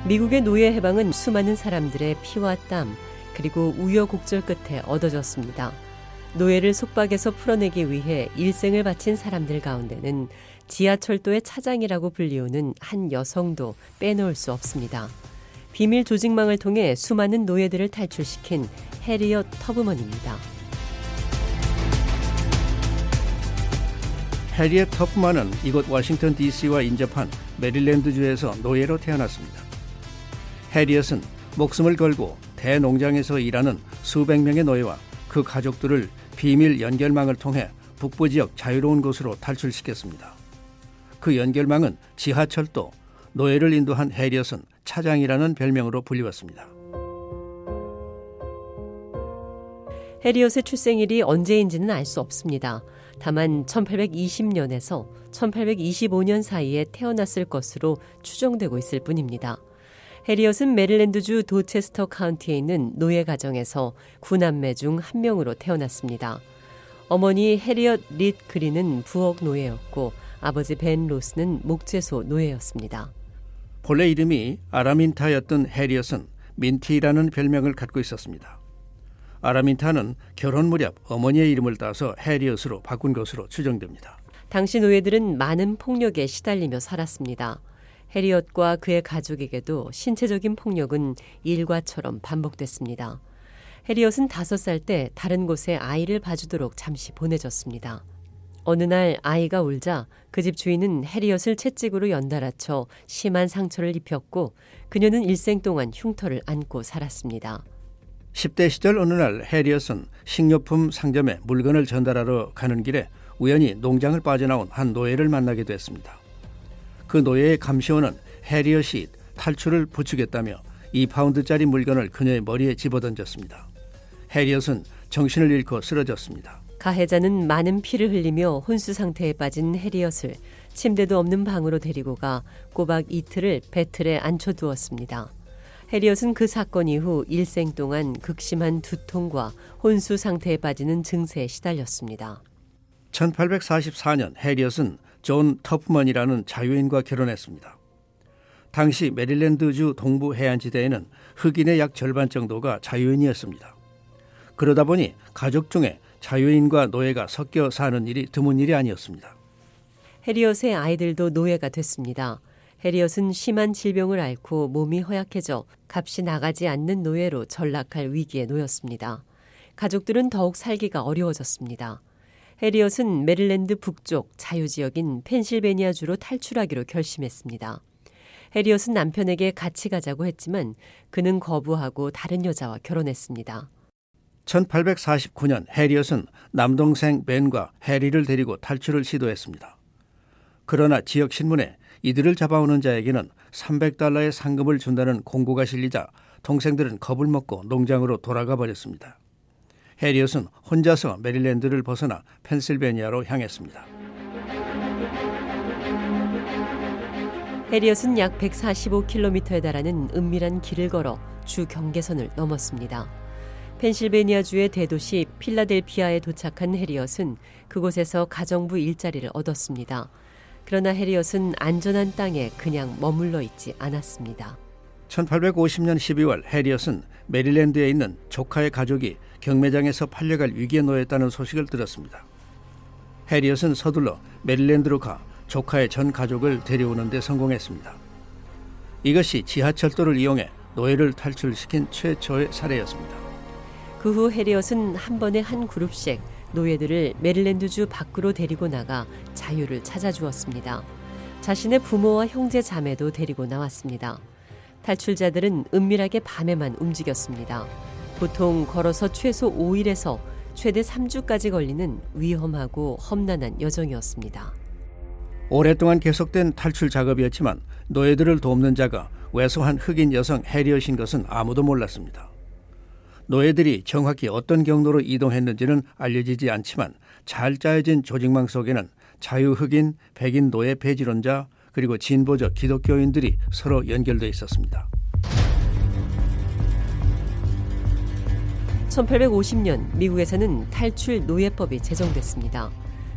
미국의 노예 해방은 수많은 사람들의 피와 땀 그리고 우여곡절 끝에 얻어졌습니다. 노예를 속박에서 풀어내기 위해 일생을 바친 사람들 가운데는 지하철도의 차장이라고 불리우는 한 여성도 빼놓을 수 없습니다. 비밀 조직망을 통해 수많은 노예들을 탈출시킨 해리엇 터브먼입니다. 해리엇 터프먼은 이곳 워싱턴 DC와 인접한 메릴랜드주에서 노예로 태어났습니다. 해리엇은 목숨을 걸고 대농장에서 일하는 수백 명의 노예와 그 가족들을 비밀 연결망을 통해 북부 지역 자유로운 곳으로 탈출시켰습니다. 그 연결망은 지하철도, 노예를 인도한 해리엇은 차장이라는 별명으로 불리웠습니다. 해리엇의 출생일이 언제인지는 알 수 없습니다. 다만 1820년에서 1825년 사이에 태어났을 것으로 추정되고 있을 뿐입니다. 해리엇은 메릴랜드주 도체스터 카운티에 있는 노예 가정에서 9남매 중 한 명으로 태어났습니다. 어머니 해리엇 릿 그린은 부엌 노예였고 아버지 벤 로스는 목재소 노예였습니다. 본래 이름이 아라민타였던 해리엇은 민티라는 별명을 갖고 있었습니다. 아라민타는 결혼 무렵 어머니의 이름을 따서 해리엇으로 바꾼 것으로 추정됩니다. 당시 노예들은 많은 폭력에 시달리며 살았습니다. 해리엇과 그의 가족에게도 신체적인 폭력은 일과처럼 반복됐습니다. 해리엇은 5살 때 다른 곳에 아이를 봐주도록 잠시 보내졌습니다. 어느 날 아이가 울자 그 집 주인은 해리엇을 채찍으로 연달아쳐 심한 상처를 입혔고 그녀는 일생 동안 흉터를 안고 살았습니다. 10대 시절 어느 날 해리엇은 식료품 상점에 물건을 전달하러 가는 길에 우연히 농장을 빠져나온 한 노예를 만나게 됐습니다. 그 노예의 감시원은 해리엇이 탈출을 부추겼다며 2파운드짜리 물건을 그녀의 머리에 집어던졌습니다. 해리엇은 정신을 잃고 쓰러졌습니다. 가해자는 많은 피를 흘리며 혼수 상태에 빠진 해리엇을 침대도 없는 방으로 데리고 가 꼬박 이틀을 배틀에 앉혀두었습니다. 해리엇은 그 사건 이후 일생 동안 극심한 두통과 혼수 상태에 빠지는 증세에 시달렸습니다. 1844년 해리엇은 존 터프먼이라는 자유인과 결혼했습니다. 당시 메릴랜드주 동부 해안지대에는 흑인의 약 절반 정도가 자유인이었습니다. 그러다 보니 가족 중에 자유인과 노예가 섞여 사는 일이 드문 일이 아니었습니다. 해리엇의 아이들도 노예가 됐습니다. 해리엇은 심한 질병을 앓고 몸이 허약해져 값이 나가지 않는 노예로 전락할 위기에 놓였습니다. 가족들은 더욱 살기가 어려워졌습니다. 해리엇은 메릴랜드 북쪽 자유지역인 펜실베니아주로 탈출하기로 결심했습니다. 해리엇은 남편에게 같이 가자고 했지만 그는 거부하고 다른 여자와 결혼했습니다. 1849년 해리엇은 남동생 벤과 해리를 데리고 탈출을 시도했습니다. 그러나 지역 신문에 이들을 잡아오는 자에게는 $300의 상금을 준다는 공고가 실리자 동생들은 겁을 먹고 농장으로 돌아가 버렸습니다. 해리엇은 혼자서 메릴랜드를 벗어나 펜실베니아로 향했습니다. 해리엇은 약 145km에 달하는 은밀한 길을 걸어 주 경계선을 넘었습니다. 펜실베니아주의 대도시 필라델피아에 도착한 해리엇은 그곳에서 가정부 일자리를 얻었습니다. 그러나 해리엇은 안전한 땅에 그냥 머물러 있지 않았습니다. 1850년 12월 해리엇은 메릴랜드에 있는 조카의 가족이 경매장에서 팔려갈 위기에 놓였다는 소식을 들었습니다. 해리엇은 서둘러 메릴랜드로 가 조카의 전 가족을 데려오는 데 성공했습니다. 이것이 지하철도를 이용해 노예를 탈출시킨 최초의 사례였습니다. 그 후 해리엇은 한 번에 한 그룹씩 노예들을 메릴랜드주 밖으로 데리고 나가 자유를 찾아주었습니다. 자신의 부모와 형제 자매도 데리고 나왔습니다. 탈출자들은 은밀하게 밤에만 움직였습니다. 보통 걸어서 최소 5일에서 최대 3주까지 걸리는 위험하고 험난한 여정이었습니다. 오랫동안 계속된 탈출 작업이었지만 노예들을 돕는 자가 왜소한 흑인 여성 해리엇인 것은 아무도 몰랐습니다. 노예들이 정확히 어떤 경로로 이동했는지는 알려지지 않지만 잘 짜여진 조직망 속에는 자유 흑인, 백인 노예 배지론자 그리고 진보적 기독교인들이 서로 연결돼 있었습니다. 1850년 미국에서는 탈출 노예법이 제정됐습니다.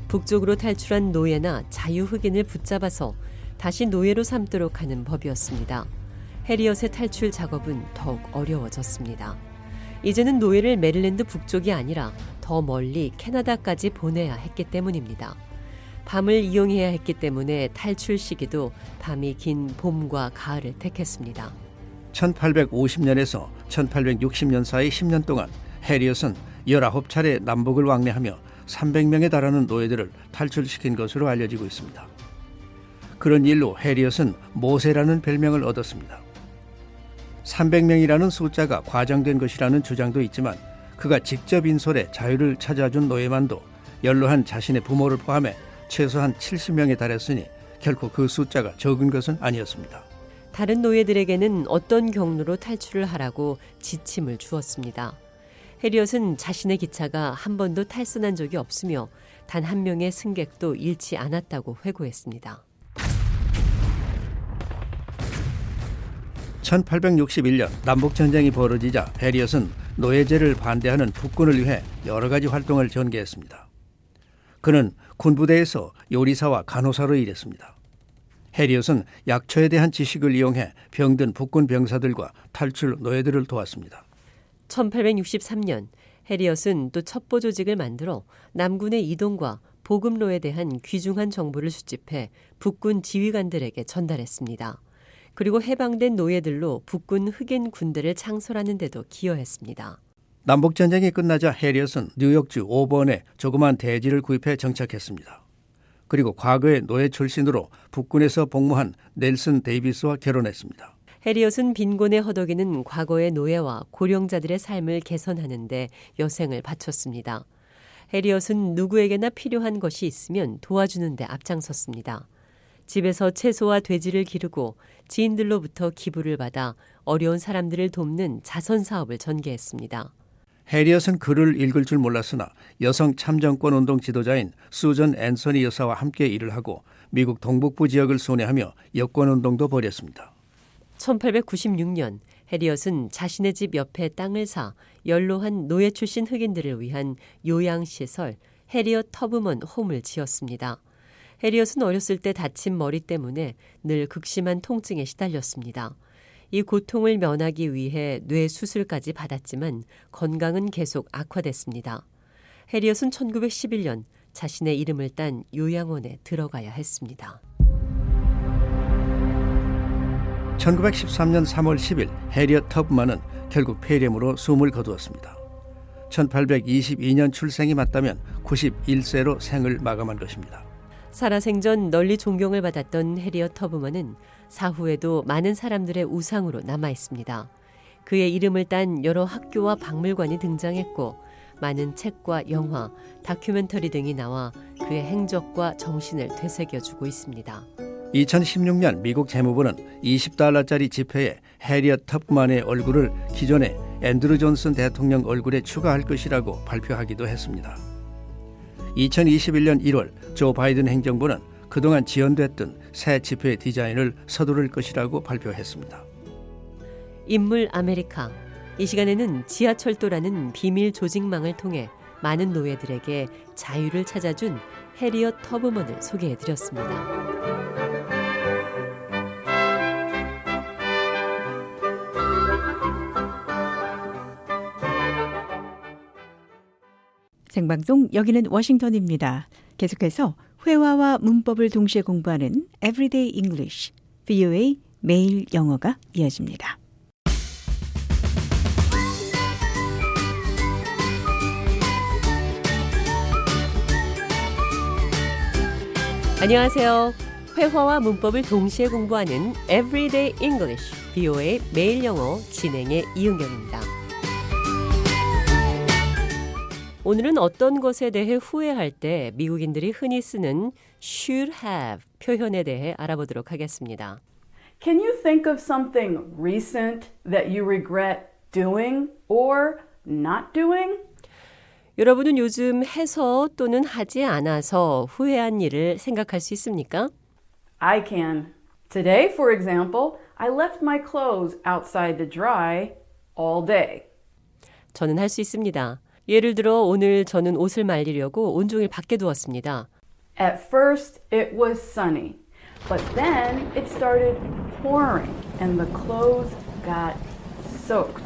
북쪽으로 탈출한 노예나 자유 흑인을 붙잡아서 다시 노예로 삼도록 하는 법이었습니다. 해리엇의 탈출 작업은 더욱 어려워졌습니다. 이제는 노예를 메릴랜드 북쪽이 아니라 더 멀리 캐나다까지 보내야 했기 때문입니다. 밤을 이용해야 했기 때문에 탈출 시기도 밤이 긴 봄과 가을을 택했습니다. 1850년에서 1860년 사이 10년 동안 해리엇은 19차례 남북을 왕래하며 300명에 달하는 노예들을 탈출시킨 것으로 알려지고 있습니다. 그런 일로 해리엇은 모세라는 별명을 얻었습니다. 300명이라는 숫자가 과장된 것이라는 주장도 있지만 그가 직접 인솔해 자유를 찾아준 노예만도 연로한 자신의 부모를 포함해 최소한 70명에 달했으니 결코 그 숫자가 적은 것은 아니었습니다. 다른 노예들에게는 어떤 경로로 탈출을 하라고 지침을 주었습니다. 해리엇은 자신의 기차가 한 번도 탈선한 적이 없으며 단 한 명의 승객도 잃지 않았다고 회고했습니다. 1861년 남북전쟁이 벌어지자 해리엇은 노예제를 반대하는 북군을 위해 여러 가지 활동을 전개했습니다. 그는 군부대에서 요리사와 간호사로 일했습니다. 해리엇은 약초에 대한 지식을 이용해 병든 북군 병사들과 탈출 노예들을 도왔습니다. 1863년 해리엇은 또 첩보 조직을 만들어 남군의 이동과 보급로에 대한 귀중한 정보를 수집해 북군 지휘관들에게 전달했습니다. 그리고 해방된 노예들로 북군 흑인 군대를 창설하는 데도 기여했습니다. 남북전쟁이 끝나자 해리엇은 뉴욕주 오번에 조그만 대지를 구입해 정착했습니다. 그리고 과거의 노예 출신으로 북군에서 복무한 넬슨 데이비스와 결혼했습니다. 해리엇은 빈곤에 허덕이는 과거의 노예와 고령자들의 삶을 개선하는 데 여생을 바쳤습니다. 해리엇은 누구에게나 필요한 것이 있으면 도와주는 데 앞장섰습니다. 집에서 채소와 돼지를 기르고 지인들로부터 기부를 받아 어려운 사람들을 돕는 자선 사업을 전개했습니다. 해리엇은 글을 읽을 줄 몰랐으나 여성 참정권 운동 지도자인 수전 앤서니 여사와 함께 일을 하고 미국 동북부 지역을 순회하며 여권 운동도 벌였습니다. 1896년 해리엇은 자신의 집 옆에 땅을 사 연로한 노예 출신 흑인들을 위한 요양시설 해리엇 터브먼 홈을 지었습니다. 해리엇은 어렸을 때 다친 머리 때문에 늘 극심한 통증에 시달렸습니다. 이 고통을 면하기 위해 뇌 수술까지 받았지만 건강은 계속 악화됐습니다. 해리엇은 1911년 자신의 이름을 딴 요양원에 들어가야 했습니다. 1913년 3월 10일 해리엇 터브만은 결국 폐렴으로 숨을 거두었습니다. 1822년 출생이 맞다면 91세로 생을 마감한 것입니다. 살아생전 널리 존경을 받았던 해리엇 터브먼은 사후에도 많은 사람들의 우상으로 남아있습니다. 그의 이름을 딴 여러 학교와 박물관이 등장했고 많은 책과 영화, 다큐멘터리 등이 나와 그의 행적과 정신을 되새겨주고 있습니다. 2016년 미국 재무부는 $20짜리 지폐에 해리엇 터브만의 얼굴을 기존의 앤드루 존슨 대통령 얼굴에 추가할 것이라고 발표하기도 했습니다. 2021년 1월 조 바이든 행정부는 그동안 지연됐던 새 지폐 디자인을 서두를 것이라고 발표했습니다. 인물 아메리카. 이 시간에는 지하철도라는 비밀 조직망을 통해 많은 노예들에게 자유를 찾아준 해리엇 터브먼을 소개해드렸습니다. 생방송 여기는 워싱턴입니다. 계속해서 회화와 문법을 동시에 공부하는 Everyday English, VOA 매일 영어가 이어집니다. 안녕하세요. 회화와 문법을 동시에 공부하는 Everyday English, VOA 매일 영어 진행의 이은경입니다. 오늘은 어떤 것에 대해 후회할 때 미국인들이 흔히 쓰는 should have 표현에 대해 알아보도록 하겠습니다. Can you think of something recent that you regret doing or not doing? 여러분은 요즘 해서 또는 하지 않아서 후회한 일을 생각할 수 있습니까? I can. Today, for example, I left my clothes outside to dry all day. 저는 할 수 있습니다. 예를 들어 오늘 저는 옷을 말리려고 온종일 밖에 두었습니다. At first, it was sunny, but then it started pouring and the clothes got soaked.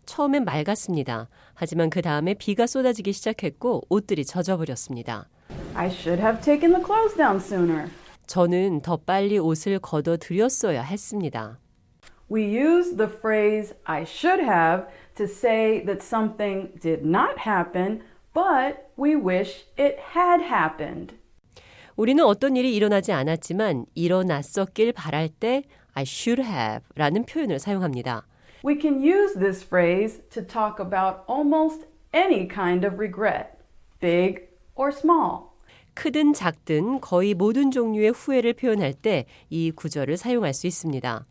처음엔 맑았습니다. 하지만 그 다음에 비가 쏟아지기 시작했고 옷들이 젖어버렸습니다. I should have taken the clothes down sooner. 저는 더 빨리 옷을 걷어들였어야 했습니다. We use the phrase I should have to say that something did not happen, but we wish it had happened. 우리는 어떤 일이 일어나지 않았지만 일어났었길 바랄 때 I should have 라는 표현을 사용합니다. We can use this phrase to talk about almost any kind of regret, big or small. 크든 작든 거의 모든 종류의 후회를 표현할 때 이 구절을 사용할 수 있습니다.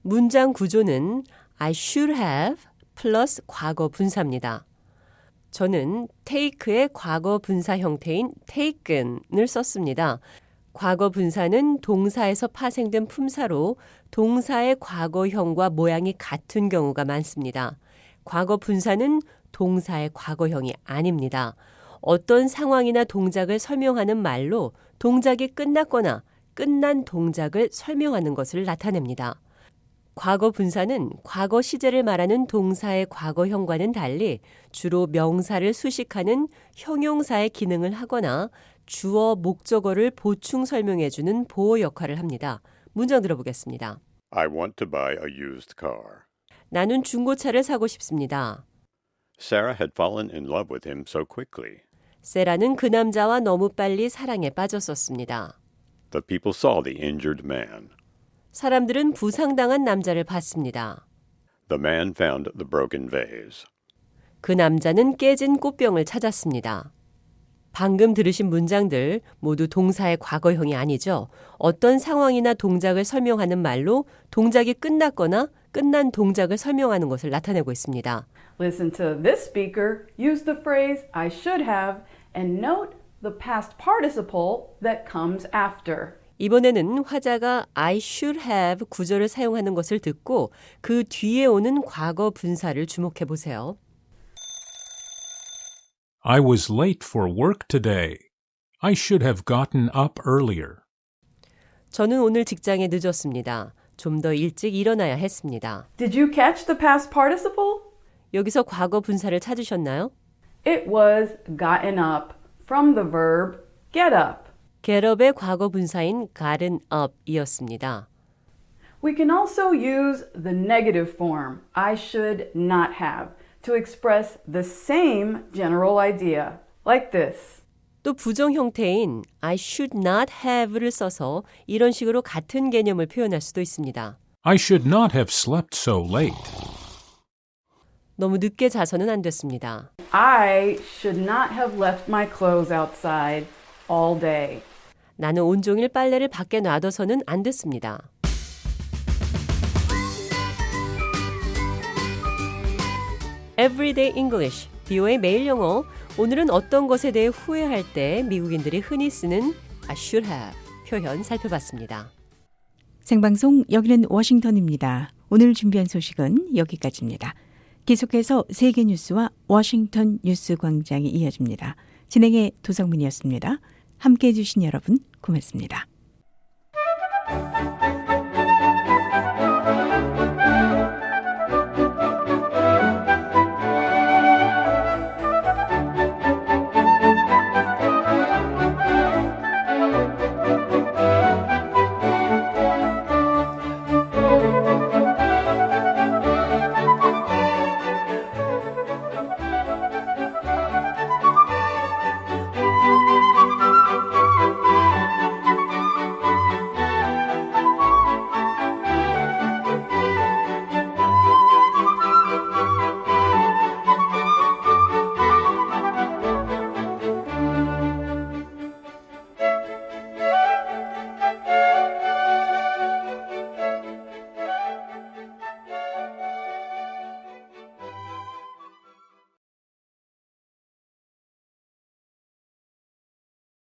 문장 구조는 I should have 플러스 과거 분사입니다. 저는 take의 과거 분사 형태인 taken을 썼습니다. 과거 분사는 동사에서 파생된 품사로 동사의 과거형과 모양이 같은 경우가 많습니다. 과거 분사는 동사의 과거형이 아닙니다. 어떤 상황이나 동작을 설명하는 말로 동작이 끝났거나 끝난 동작을 설명하는 것을 나타냅니다. 과거 분사는 과거 시제를 말하는 동사의 과거형과는 달리 주로 명사를 수식하는 형용사의 기능을 하거나 주어 목적어를 보충 설명해주는 보호 역할을 합니다. 문장 들어보겠습니다. I want to buy a used car. 나는 중고차를 사고 싶습니다. Sarah had fallen in love with him so quickly. 세라는 그 남자와 너무 빨리 사랑에 빠졌었습니다. The people saw the injured man. 사람들은 부상당한 남자를 봤습니다. The man found the broken vase. 그 남자는 깨진 꽃병을 찾았습니다. 방금 들으신 문장들 모두 동사의 과거형이 아니죠. 어떤 상황이나 동작을 설명하는 말로 동작이 끝났거나 끝난 동작을 설명하는 것을 나타내고 있습니다. Listen to this speaker use the phrase I should have and note the past participle that comes after. 이번에는 화자가 I should have 구절을 사용하는 것을 듣고 그 뒤에 오는 과거 분사를 주목해 보세요. I was late for work today. I should have gotten up earlier. 저는 오늘 직장에 늦었습니다. 좀 더 일찍 일어나야 했습니다. Did you catch the past participle? 여기서 과거 분사를 찾으셨나요? It was gotten up from the verb get up. get up의 과거 분사인 gotten up이었습니다. We can also use the negative form, I should not have, to express the same general idea, like this. 또 부정 형태인 I should not have를 써서 이런 식으로 같은 개념을 표현할 수도 있습니다. I should not have slept so late. 너무 늦게 자서는 안 됐습니다. I should not have left my clothes outside all day. 나는 온종일 빨래를 밖에 놔둬서는 안 됐습니다. Everyday English, VOA 매일 영어. 오늘은 어떤 것에 대해 후회할 때 미국인들이 흔히 쓰는 I should have 표현 살펴봤습니다. 생방송 여기는 워싱턴입니다. 오늘 준비한 소식은 여기까지입니다. 계속해서 세계 뉴스와 워싱턴 뉴스 광장이 이어집니다. 진행의 도성문이었습니다. 함께해 주신 여러분 고맙습니다.